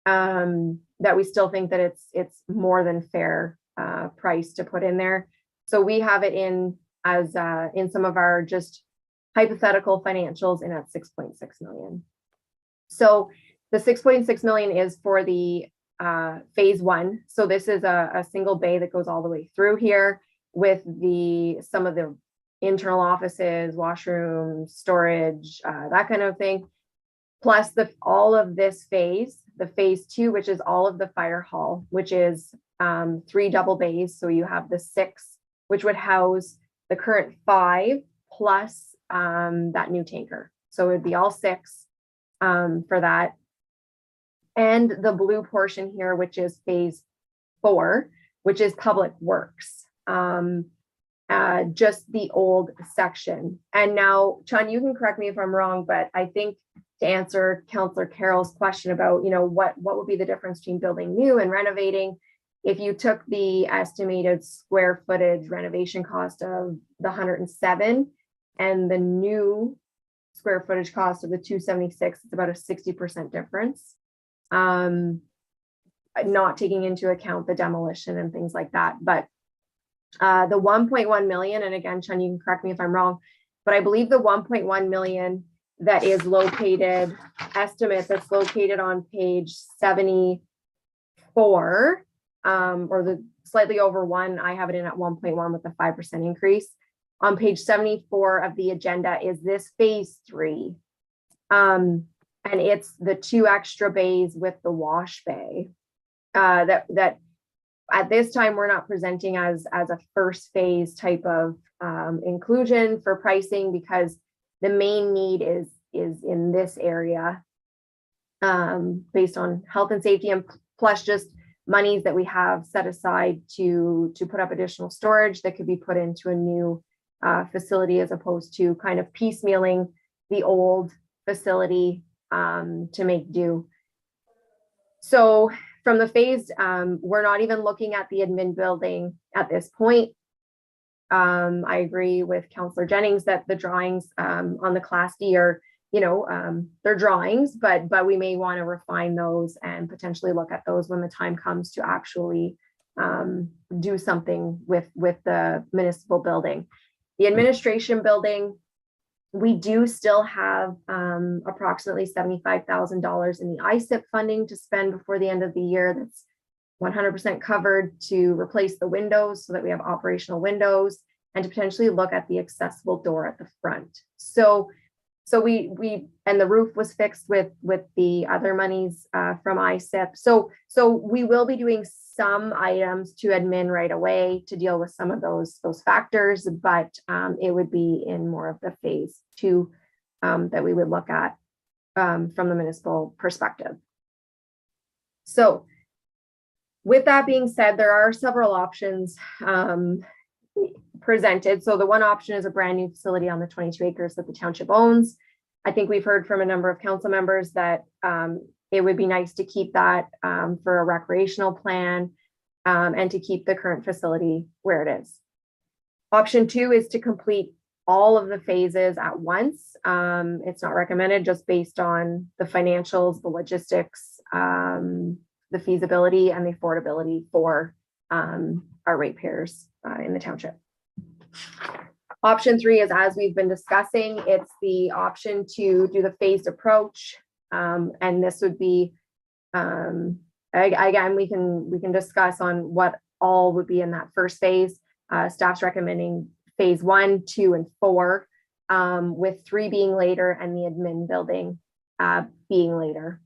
that we still think that it's more than fair price to put in there. So we have it in as in some of our just hypothetical financials in at 6.6 million. So the 6.6 million is for the phase 1. So this is a single bay that goes all the way through here with some of the internal offices, washrooms, storage, that kind of thing. Plus all of this phase, the phase 2, which is all of the fire hall, which is 3 double bays. So you have the 6, which would house the current 5 plus that new tanker. So it'd be all 6 for that. And the blue portion here, which is phase 4, which is public works. just the old section. And now, Chun, you can correct me if I'm wrong, but I think to answer Councillor Carroll's question about, what would be the difference between building new and renovating, if you took the estimated square footage renovation cost of the 107 and the new square footage cost of the 276, it's about a 60% difference. Not taking into account the demolition and things like that. But the 1.1 million, and again, Chun, you can correct me if I'm wrong, but I believe the 1.1 million that is located, estimate that's located on page 74, or the slightly over one, I have it in at 1.1 with the 5% increase. On page 74 of the agenda is this phase 3. And it's the 2 extra bays with the wash bay. That at this time, we're not presenting as a first phase type of inclusion for pricing, because the main need is in this area, based on health and safety, and plus just monies that we have set aside to put up additional storage that could be put into a new facility, as opposed to kind of piecemealing the old facility to make do. So from the phased, we're not even looking at the admin building at this point. I agree with Councillor Jennings that the drawings on the Class D are, they're drawings, but we may want to refine those and potentially look at those when the time comes to actually do something with the municipal building. The administration building, we do still have approximately $75,000 in the ISIP funding to spend before the end of the year. That's 100% covered to replace the windows so that we have operational windows, and to potentially look at the accessible door at the front. So we and the roof was fixed with the other monies from ISIP. So we will be doing some items to admin right away to deal with some of those factors, but it would be in more of the phase 2 that we would look at from the municipal perspective. So with that being said, there are several options presented. So the one option is a brand new facility on the 22 acres that the township owns. I think we've heard from a number of council members that it would be nice to keep that for a recreational plan and to keep the current facility where it is. Option 2 is to complete all of the phases at once. It's not recommended, just based on the financials, the logistics, the feasibility, and the affordability for our ratepayers in the township. Option 3 is, as we've been discussing, it's the option to do the phased approach. And this would be, again, we can discuss on what all would be in that first phase. Staff's recommending phase 1, 2, and 4, with 3 being later and the admin building being later,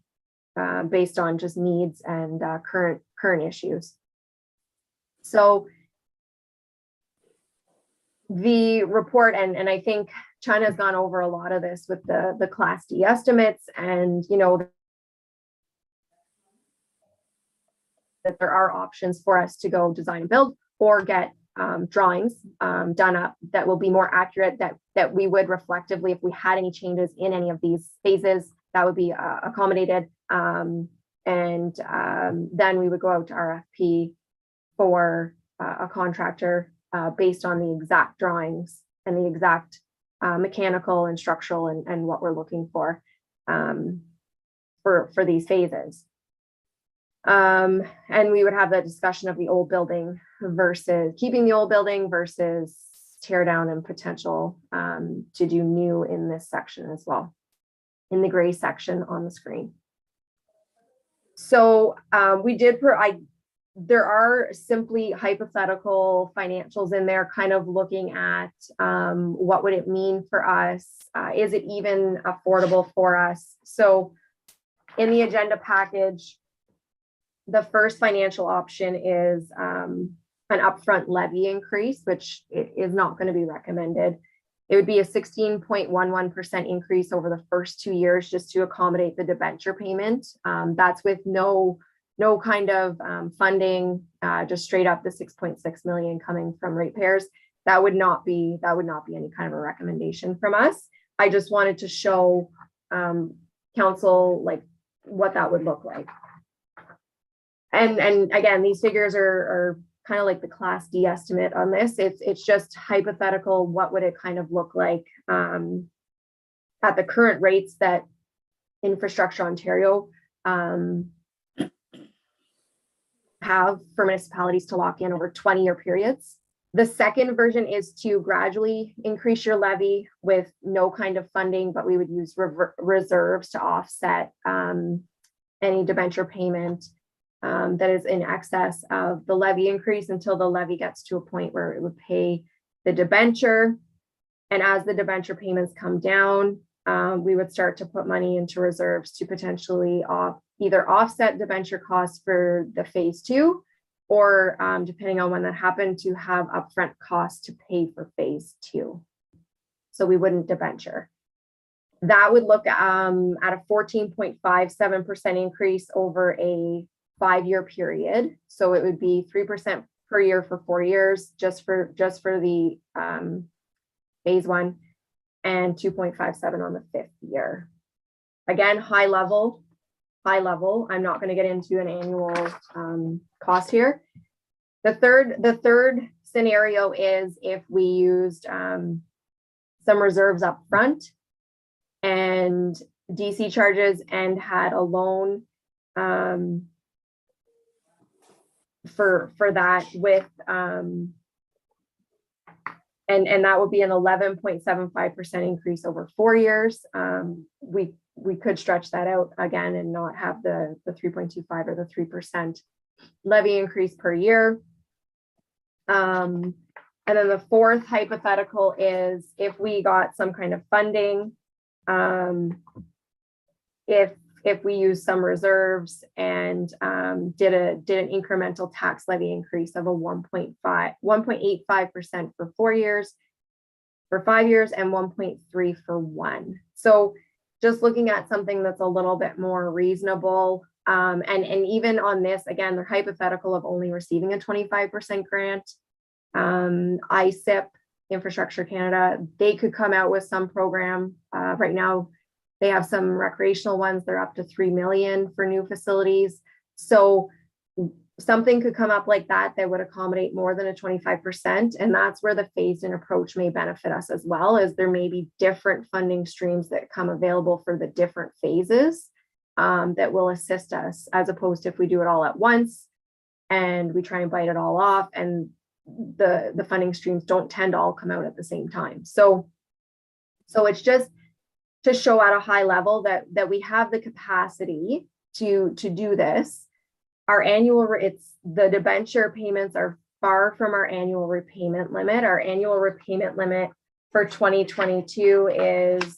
based on just needs and current issues. So the report, and I think China's gone over a lot of this with the Class D estimates, and that there are options for us to go design and build, or get drawings done up that will be more accurate, that we would reflectively, if we had any changes in any of these phases, that would be accommodated. And then we would go out to RFP for a contractor based on the exact drawings and the exact mechanical and structural and what we're looking for these phases. And we would have that discussion of the old building versus keeping the old building versus tear down and potential to do new in this section as well, in the gray section on the screen. So we did, there are simply hypothetical financials in there, kind of looking at what would it mean for us? Is it even affordable for us? So in the agenda package, the first financial option is an upfront levy increase, which is not going to be recommended. It would be a 16.11% increase over the first 2 years, just to accommodate the debenture payment. That's with no kind of funding, just straight up the 6.6 million coming from ratepayers. that would not be any kind of a recommendation from us. I just wanted to show council like what that would look like. And again, these figures are kind of like the Class D estimate on this. It's just hypothetical. What would it kind of look like at the current rates that Infrastructure Ontario have for municipalities to lock in over 20-year periods. The second version is to gradually increase your levy with no kind of funding, but we would use reserves to offset any debenture payment that is in excess of the levy increase until the levy gets to a point where it would pay the debenture. And as the debenture payments come down, we would start to put money into reserves to potentially either offset debenture costs for the phase 2, or depending on when that happened, to have upfront costs to pay for phase 2. So we wouldn't debenture. That would look at a 14.57% increase over a 5-year period. So it would be 3% per year for 4 years, just for the phase 1, and 2.57 on the 5th year. Again, high level. I'm not going to get into an annual cost here. The third scenario is if we used some reserves up front and DC charges and had a loan for that with and that would be an 11.75% increase over 4 years. We could stretch that out again and not have the 3.25 or the 3% levy increase per year. And then the fourth hypothetical is if we got some kind of funding, if we use some reserves and did an incremental tax levy increase of a 1.85% for 4 years, for 5 years, and 1.3 for 1. So just looking at something that's a little bit more reasonable. And even on this, again, they're hypothetical of only receiving a 25% grant. ISIP, Infrastructure Canada, they could come out with some program. Right now, they have some recreational ones. They're up to 3 million for new facilities. So something could come up like that that would accommodate more than a 25%. And that's where the phased in approach may benefit us as well, as there may be different funding streams that come available for the different phases that will assist us, as opposed to if we do it all at once and we try and bite it all off, and the funding streams don't tend to all come out at the same time. So it's just to show at a high level that we have the capacity to do this. Our annual, the debenture payments are far from our annual repayment limit. Our annual repayment limit for 2022 is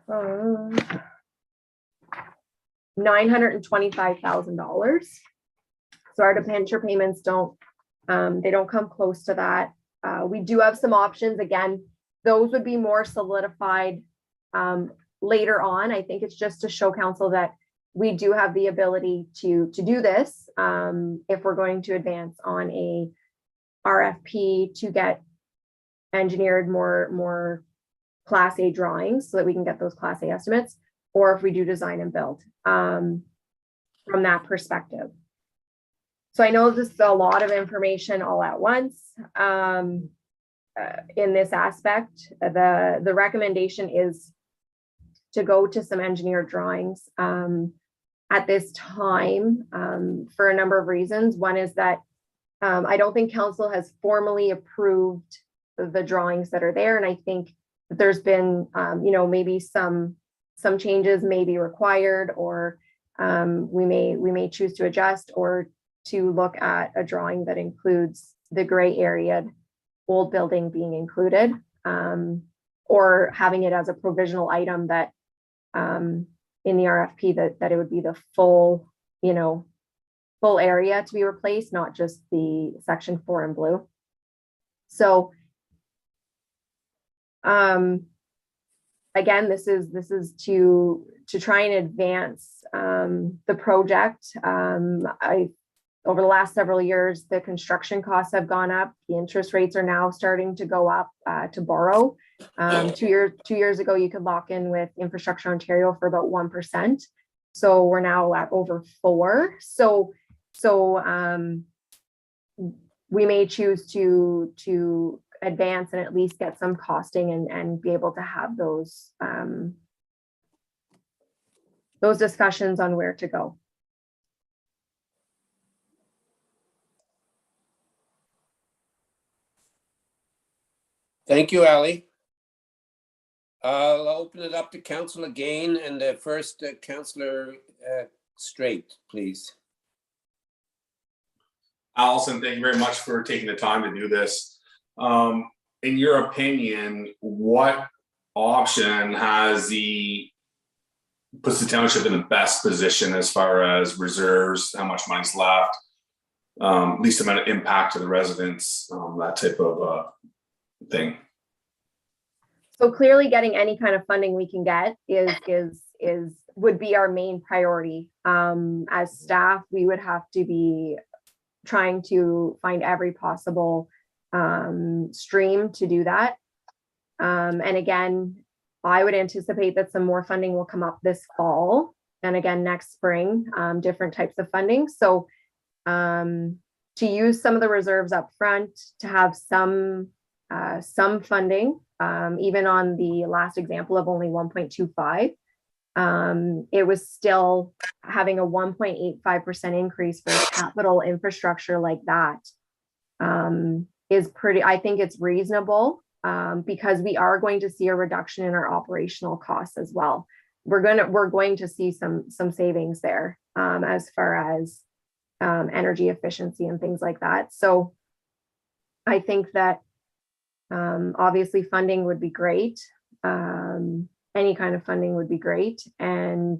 $925,000. So our debenture payments don't come close to that. We do have some options. Again, those would be more solidified later on. I think it's just to show council that we do have the ability to do this if we're going to advance on a RFP to get engineered more Class A drawings so that we can get those Class A estimates, or if we do design and build from that perspective. So I know this is a lot of information all at once. In this aspect, the recommendation is to go to some engineered drawings at this time for a number of reasons. One is that I don't think council has formally approved the drawings that are there, and I think that there's been maybe some changes may be required, or we may choose to adjust or to look at a drawing that includes the gray area old building being included, or having it as a provisional item that in the RFP that it would be the full area to be replaced, not just the section 4 in blue. So again, this is to try and advance the project. over the last several years, the construction costs have gone up. The interest rates are now starting to go up to borrow. 2 years ago, you could lock in with Infrastructure Ontario for about 1%. So we're now at over 4. So we may choose to advance and at least get some costing and be able to have those discussions on where to go. Thank you, Ali. I'll open it up to council again, and first, Councillor Straight, please. Allison, thank you very much for taking the time to do this. In your opinion, what option puts the township in the best position as far as reserves, how much money's left, least amount of impact to the residents, that type of thing? So clearly getting any kind of funding we can get would be our main priority. As staff, we would have to be trying to find every possible stream to do that. And again, I would anticipate that some more funding will come up this fall and again next spring, different types of funding. So to use some of the reserves up front, to have some funding, even on the last example of only 1.25, it was still having a 1.85% increase for capital infrastructure like that is pretty, I think it's reasonable, because we are going to see a reduction in our operational costs as well. We're going to see some savings there, as far as energy efficiency and things like that. So I think that obviously funding would be great. Any kind of funding would be great. And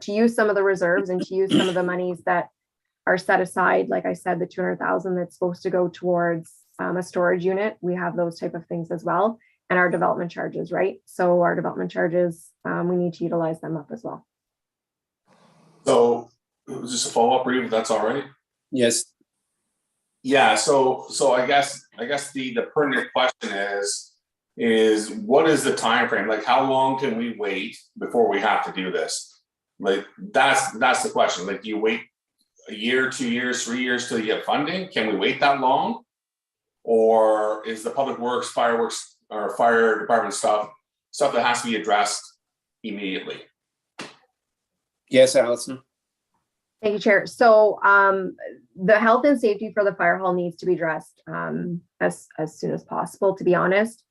to use some of the reserves and to use some of the monies that are set aside, like I said, the 200,000 that's supposed to go towards a storage unit. We have those type of things as well. And our development charges, right? So our development charges, we need to utilize them up as well. So just a follow-up, Reeve, if that's all right? Yes. Yeah, so I guess the pertinent question is what is the time frame? Like, how long can we wait before we have to do this? Like, that's the question. Like, do you wait a year, 2 years, 3 years till you get funding? Can we wait that long? Or is the public works, fireworks, or fire department stuff that has to be addressed immediately? Yes, Allison. Thank you, Chair. So the health and safety for the fire hall needs to be addressed as soon as possible, to be honest.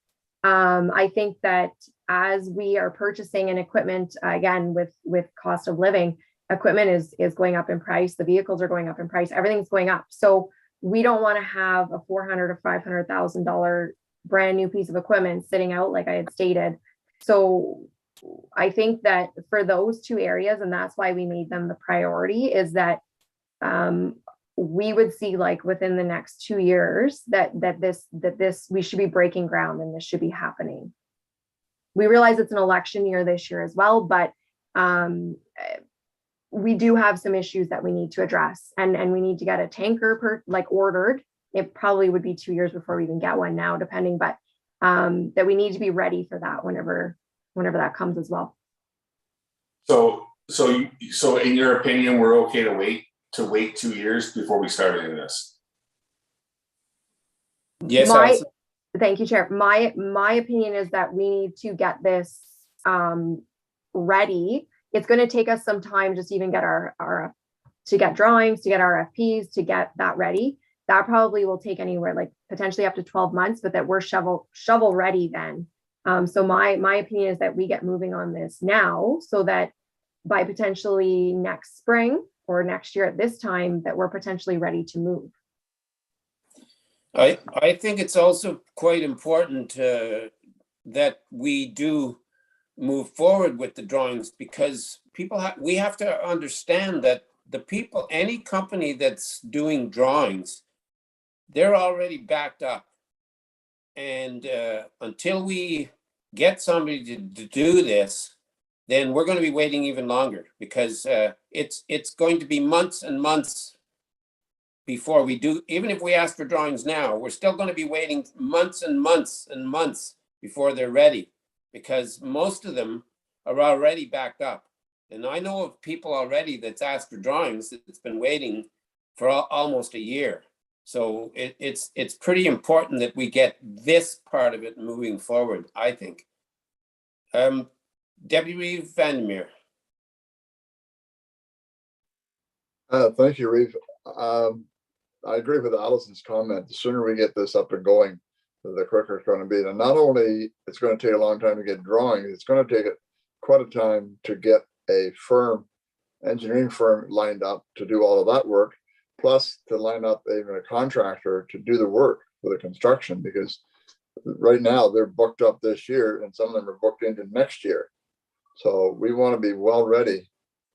I think that as we are purchasing an equipment, again, with cost of living, equipment is going up in price. The vehicles are going up in price. Everything's going up. So we don't want to have a $400,000 or $500,000 brand new piece of equipment sitting out, like I had stated. So I think that for those two areas, and that's why we made them the priority, is that we would see, like, within the next 2 years that this we should be breaking ground and this should be happening. We realize it's an election year this year as well, but we do have some issues that we need to address, and we need to get a tanker ordered. It probably would be 2 years before we even get one now, depending, but that we need to be ready for that whenever that comes as well. So in your opinion, we're okay to wait 2 years before we start any of this? Yes. Thank you, Chair. My opinion is that we need to get this ready. It's going to take us some time just even get to get drawings, to get RFPs, to get that ready. That probably will take anywhere like potentially up to 12 months, but that we're shovel ready then. So my opinion is that we get moving on this now, so that by potentially next spring or next year at this time, that we're potentially ready to move. I think it's also quite important that we do move forward with the drawings, because we have to understand that any company that's doing drawings, they're already backed up. And until we get somebody to do this, then we're going to be waiting even longer, because it's going to be months and months before we do, even if we ask for drawings now, we're still going to be waiting months and months and months before they're ready, because most of them are already backed up. And I know of people already that's asked for drawings that's been waiting for almost a year. So it's pretty important that we get this part of it moving forward, I think. Deputy Vandermeer. Thank you, Reeve. I agree with Allison's comment. The sooner we get this up and going, the quicker it's going to be. And not only it's going to take a long time to get drawings, it's going to take quite a time to get a engineering firm lined up to do all of that work, plus to line up even a contractor to do the work for the construction, because right now they're booked up this year and some of them are booked into next year. So we want to be well ready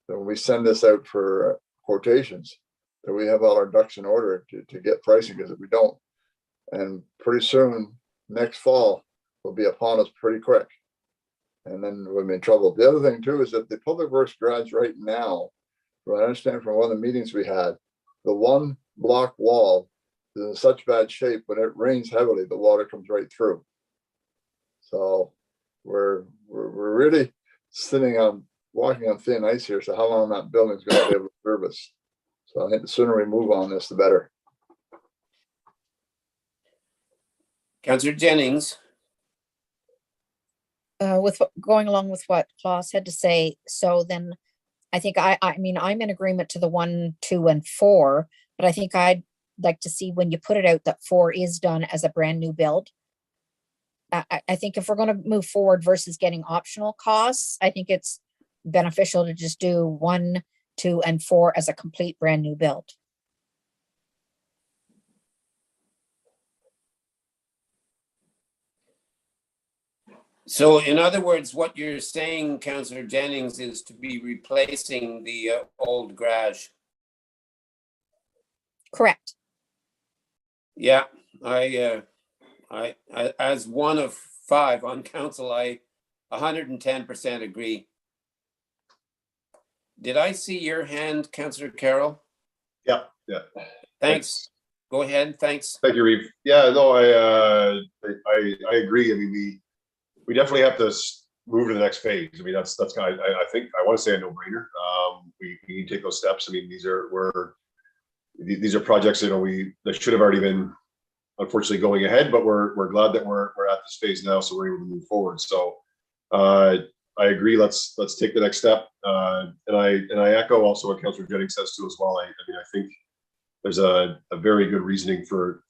when we send this out for quotations, that we have all our ducks in order to get pricing, because if we don't, and pretty soon next fall will be upon us pretty quick, and then we'll be in trouble. The other thing too is that the public works garage right now, what I understand from one of the meetings we had, the one block wall is in such bad shape, when it rains heavily, the water comes right through. So we're really walking on thin ice here. So how long that building is going to be able to service? So I think the sooner we move on this, the better. Councillor Jennings. Going along with what Klaus had to say, so then I think I mean, I'm in agreement to the 1, 2, and 4, but I think I'd like to see when you put it out that 4 is done as a brand new build. I think if we're going to move forward versus getting optional costs, I think it's beneficial to just do 1, 2, and 4 as a complete brand new build. So in other words, what you're saying, Councillor Jennings, is to be replacing the old garage. Correct. Yeah, I as one of 5 on council, I 110% agree. Did I see your hand, Councillor Carroll? Yeah. Thanks. Go ahead. Thanks. Thank you, Reeve. Yeah, no, I agree. I mean, we definitely have to move to the next phase. I mean, that's kind of, I think, I want to say a no-brainer. We need to take those steps. I mean, these are projects, you know, that should have already been, unfortunately, going ahead, but we're glad that we're at this phase now, so we're able to move forward. So I agree. Let's take the next step. And I echo also what Councillor Jennings says too as well. I mean, I think there's a very good reasoning for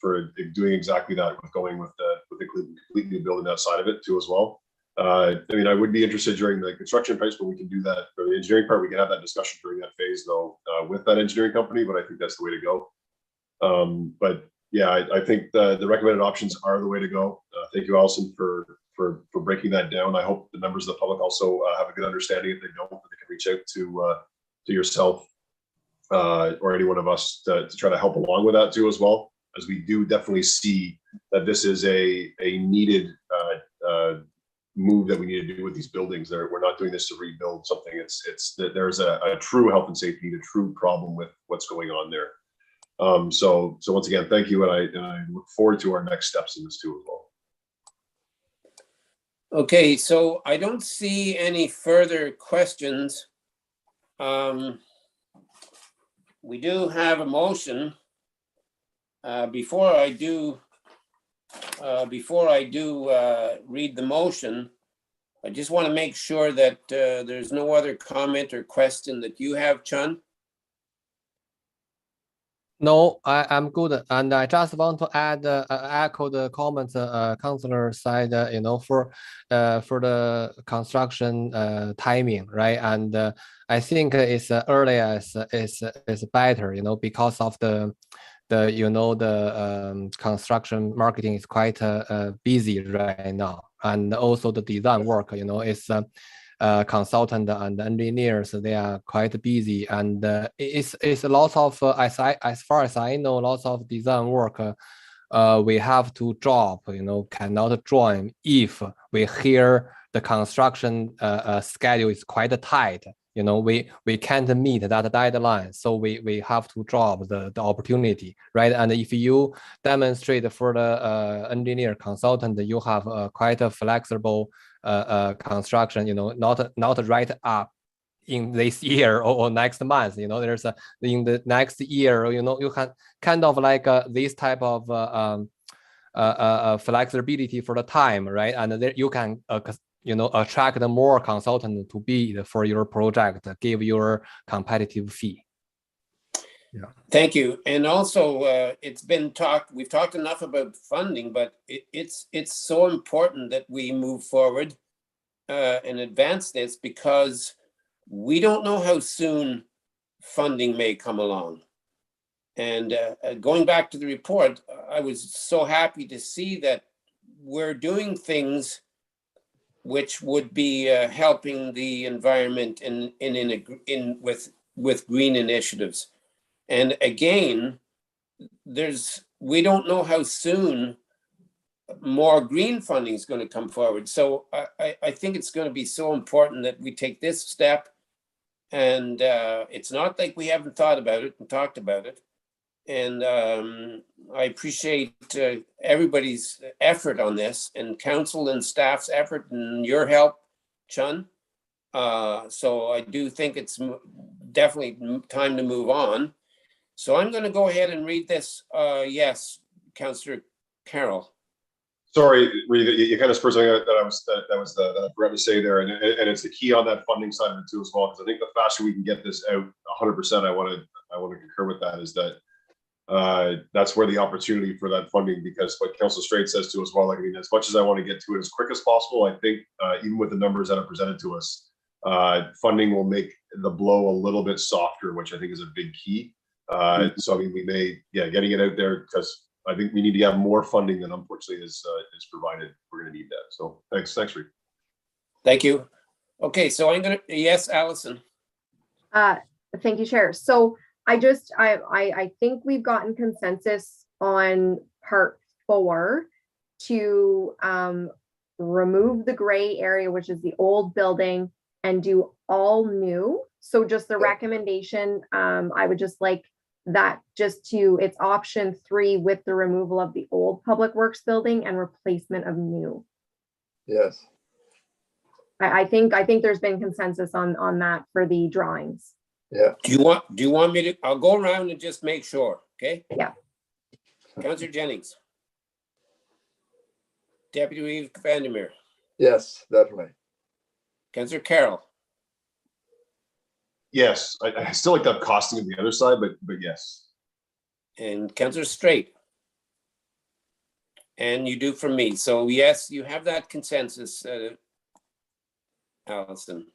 doing exactly that, with going with the complete new building outside of it too as well. I mean, I would be interested during the construction phase, but we can do that for the engineering part. We can have that discussion during that phase though, with that engineering company, but I think that's the way to go. But yeah, I think the recommended options are the way to go. Thank you, Allison, for breaking that down. I hope the members of the public also have a good understanding. If they don't, they can reach out to yourself or any one of us to try to help along with that too as well, as we do definitely see that this is a needed move that we need to do with these buildings. We're not doing this to rebuild something. It's that there's a true health and safety, a true problem with what's going on there. So once again, thank you, and I look forward to our next steps in this too as well. Okay, so I don't see any further questions. We do have a motion. Before I do read the motion, I just want to make sure that there's no other comment or question that you have, Chun. No, I'm good, and I just want to add, echo the comments Councillor said. You know, for the construction timing, right? And I think it's earlier is better. You know, because of the construction marketing is quite busy right now, and also the design work. You know, it's consultant and engineers, they are quite busy, and it's a lot of as far as I know, lots of design work we have to drop, you know, cannot join if we hear the construction schedule is quite tight. you know, we can't meet that deadline, so we have to drop the opportunity, right? And if you demonstrate for the engineer consultant, you have quite a flexible construction, you know, not right up in this year or next month, you know, there's a in the next year, you know, you can kind of like this type of flexibility for the time, right? And there you can you know, attract more consultant to bid for your project, give your competitive fee. Yeah. Thank you. And also, we've talked enough about funding, but it's so important that we move forward and advance this, because we don't know how soon funding may come along. And going back to the report, I was so happy to see that we're doing things which would be helping the environment with green initiatives. And again, we don't know how soon more green funding is going to come forward. So I think it's going to be so important that we take this step. And it's not like we haven't thought about it and talked about it. And I appreciate everybody's effort on this, and council and staff's effort and your help, Chun. So I do think it's definitely time to move on. So I'm going to go ahead and read this. Yes, Councillor Carroll. Sorry, Reed, you kind of spurred something that I forgot to say there, and it's the key on that funding side of it too as well, because I think the faster we can get this out 100%, I want to concur with that, is that that's where the opportunity for that funding, because what Councillor Straight says to us, well, like, I mean, as much as I want to get to it as quick as possible, I think even with the numbers that are presented to us, funding will make the blow a little bit softer, which I think is a big key. So I mean, we may, getting it out there, because I think we need to have more funding than unfortunately is provided. We're going to need that. So thanks, Reed. Thank you. Okay, so yes, Allison. Thank you, Chair. So I think we've gotten consensus on part 4 to remove the gray area, which is the old building, and do all new. So just the recommendation, I would just like that it's option 3 with the removal of the old Public Works building and replacement of new. Yes. I think there's been consensus on that for the drawings. Yeah. Do you want me to? I'll go around and just make sure. Okay. Yeah. Councillor Jennings. Deputy Reeve Vandermeer. Yes, definitely. Councillor Carroll. Yes, I still like that costing of the other side, but yes. And Councillor Straight. And you do from me. So yes, you have that consensus, Allison.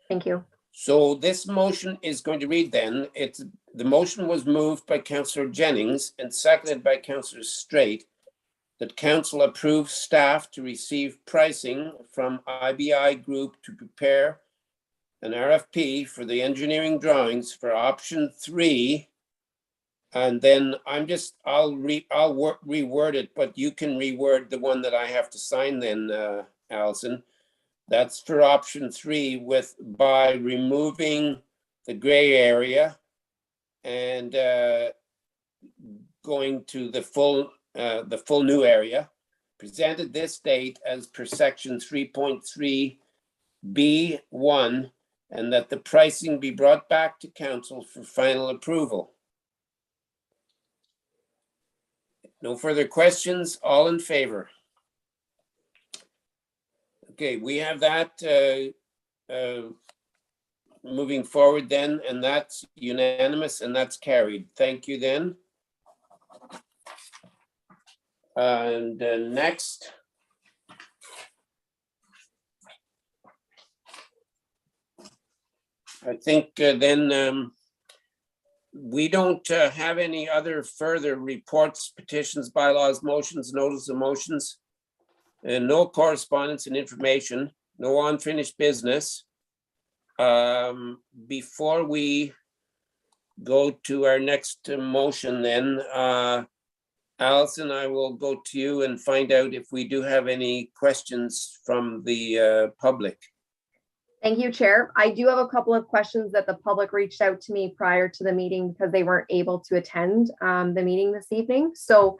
Thank you. So this motion is going to read then, the motion was moved by Councillor Jennings and seconded by Councillor Straight, that council approves staff to receive pricing from IBI Group to prepare an RFP for the engineering drawings for option 3. And then I'll reword it, but you can reword the one that I have to sign then, Allison. That's for option 3 by removing the gray area and going to the full new area, presented this date as per section 3.3B1, and that the pricing be brought back to council for final approval. No further questions, all in favor? Okay, we have that moving forward then, and that's unanimous and that's carried. Thank you then. And next. I think then we don't have any other further reports, petitions, bylaws, motions, notice of motions, and no correspondence and information, no unfinished business. Before we go to our next motion then, Allison, I will go to you and find out if we do have any questions from the public. Thank you, Chair. I do have a couple of questions that the public reached out to me prior to the meeting because they weren't able to attend the meeting this evening. So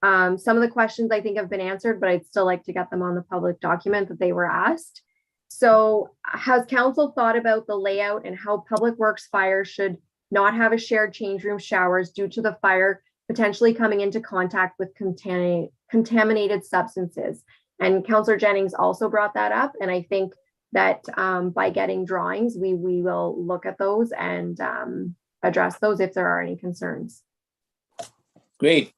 some of the questions I think have been answered, but I'd still like to get them on the public document that they were asked. So has council thought about the layout and how Public Works Fire should not have a shared change room showers due to the fire potentially coming into contact with contaminated substances? And Councillor Jennings also brought that up. And I think that by getting drawings, we will look at those and address those if there are any concerns. Great.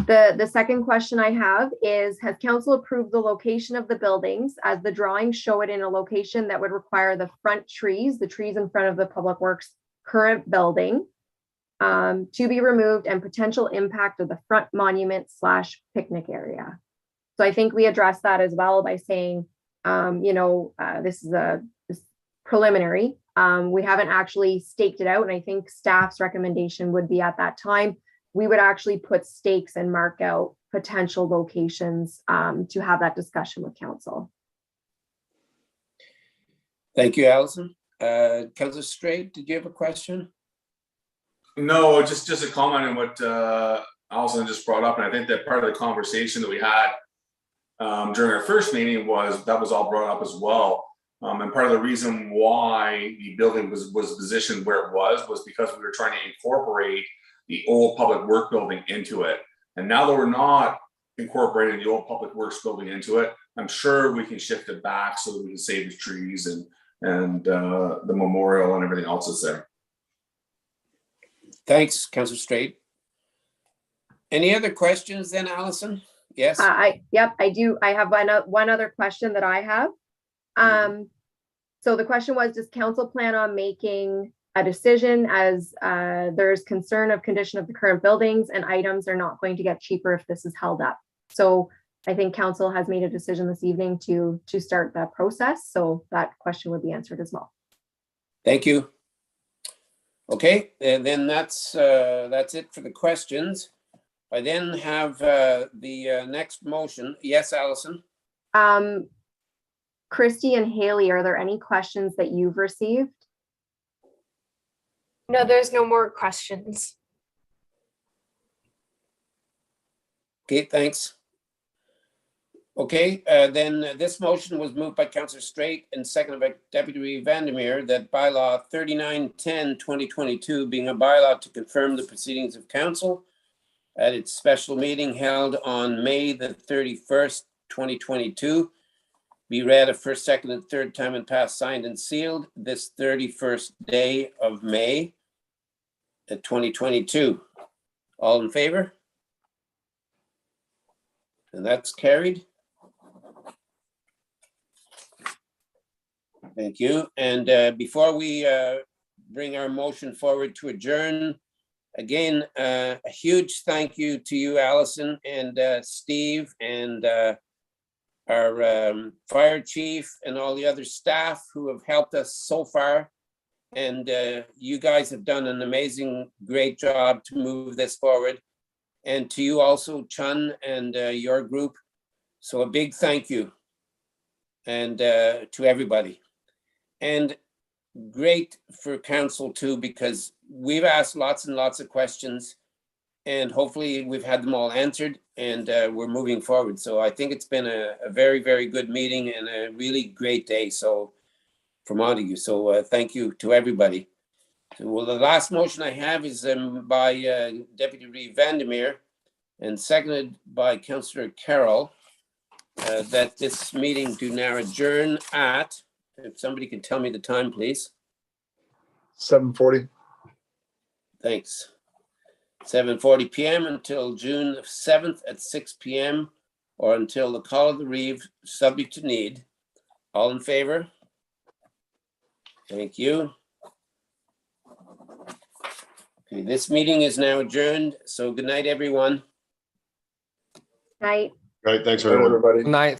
The second question I have is, has council approved the location of the buildings as the drawings show it in a location that would require the front trees, the trees in front of the Public Works current building, to be removed and potential impact of the front monument / picnic area? So I think we addressed that as well by saying, this is preliminary. We haven't actually staked it out. And I think staff's recommendation would be at that time, we would actually put stakes and mark out potential locations to have that discussion with council. Thank you, Allison. Councillor Straight, did you have a question? No, just a comment on what Allison just brought up, and I think that part of the conversation that we had during our first meeting was all brought up as well. And part of the reason why the building was positioned where it was because we were trying to incorporate the old Public Works building into it. And now that we're not incorporating the old Public Works building into it, I'm sure we can shift it back so that we can save the trees and the memorial and everything else is there. Thanks, Councillor Straight. Any other questions then, Allison? Yes. Yep, I do. I have one other question that I have. So the question was, does council plan on making a decision as there's concern of condition of the current buildings and items are not going to get cheaper if this is held up? So I think council has made a decision this evening to start that process. So that question would be answered as well. Thank you. Okay, and then that's it for the questions. I then have the next motion. Yes, Allison? Christy and Haley, are there any questions that you've received? No, there's no more questions. Okay, thanks. Okay, then this motion was moved by Councillor Straight and seconded by Deputy Vandermeer that bylaw 3910/2022 being a bylaw to confirm the proceedings of council at its special meeting held on May the 31st, 2022, be read a first, second, and third time and passed, signed and sealed this 31st day of May 2022. All in favor? And that's carried. Thank you. And before we bring our motion forward to adjourn, again, a huge thank you to you, Allison and Steve and our fire chief and all the other staff who have helped us so far. And you guys have done an amazing, great job to move this forward. And to you also, Chun, and your group. So a big thank you. And to everybody. And great for council too, because we've asked lots and lots of questions. And hopefully we've had them all answered and we're moving forward. So I think it's been a very, very good meeting and a really great day. So for Montague. So thank you to everybody. So, well, the last motion I have is by Deputy Vandermeer and seconded by Councillor Carroll that this meeting do now adjourn at, if somebody can tell me the time, please. 7:40. Thanks. 7:40 p.m. until June 7th at 6 p.m. or until the call of the Reeve, subject to need. All in favor? Thank you. Okay, this meeting is now adjourned. So good night, everyone. Night. Right, thanks Good night, everyone. everybody. Good night.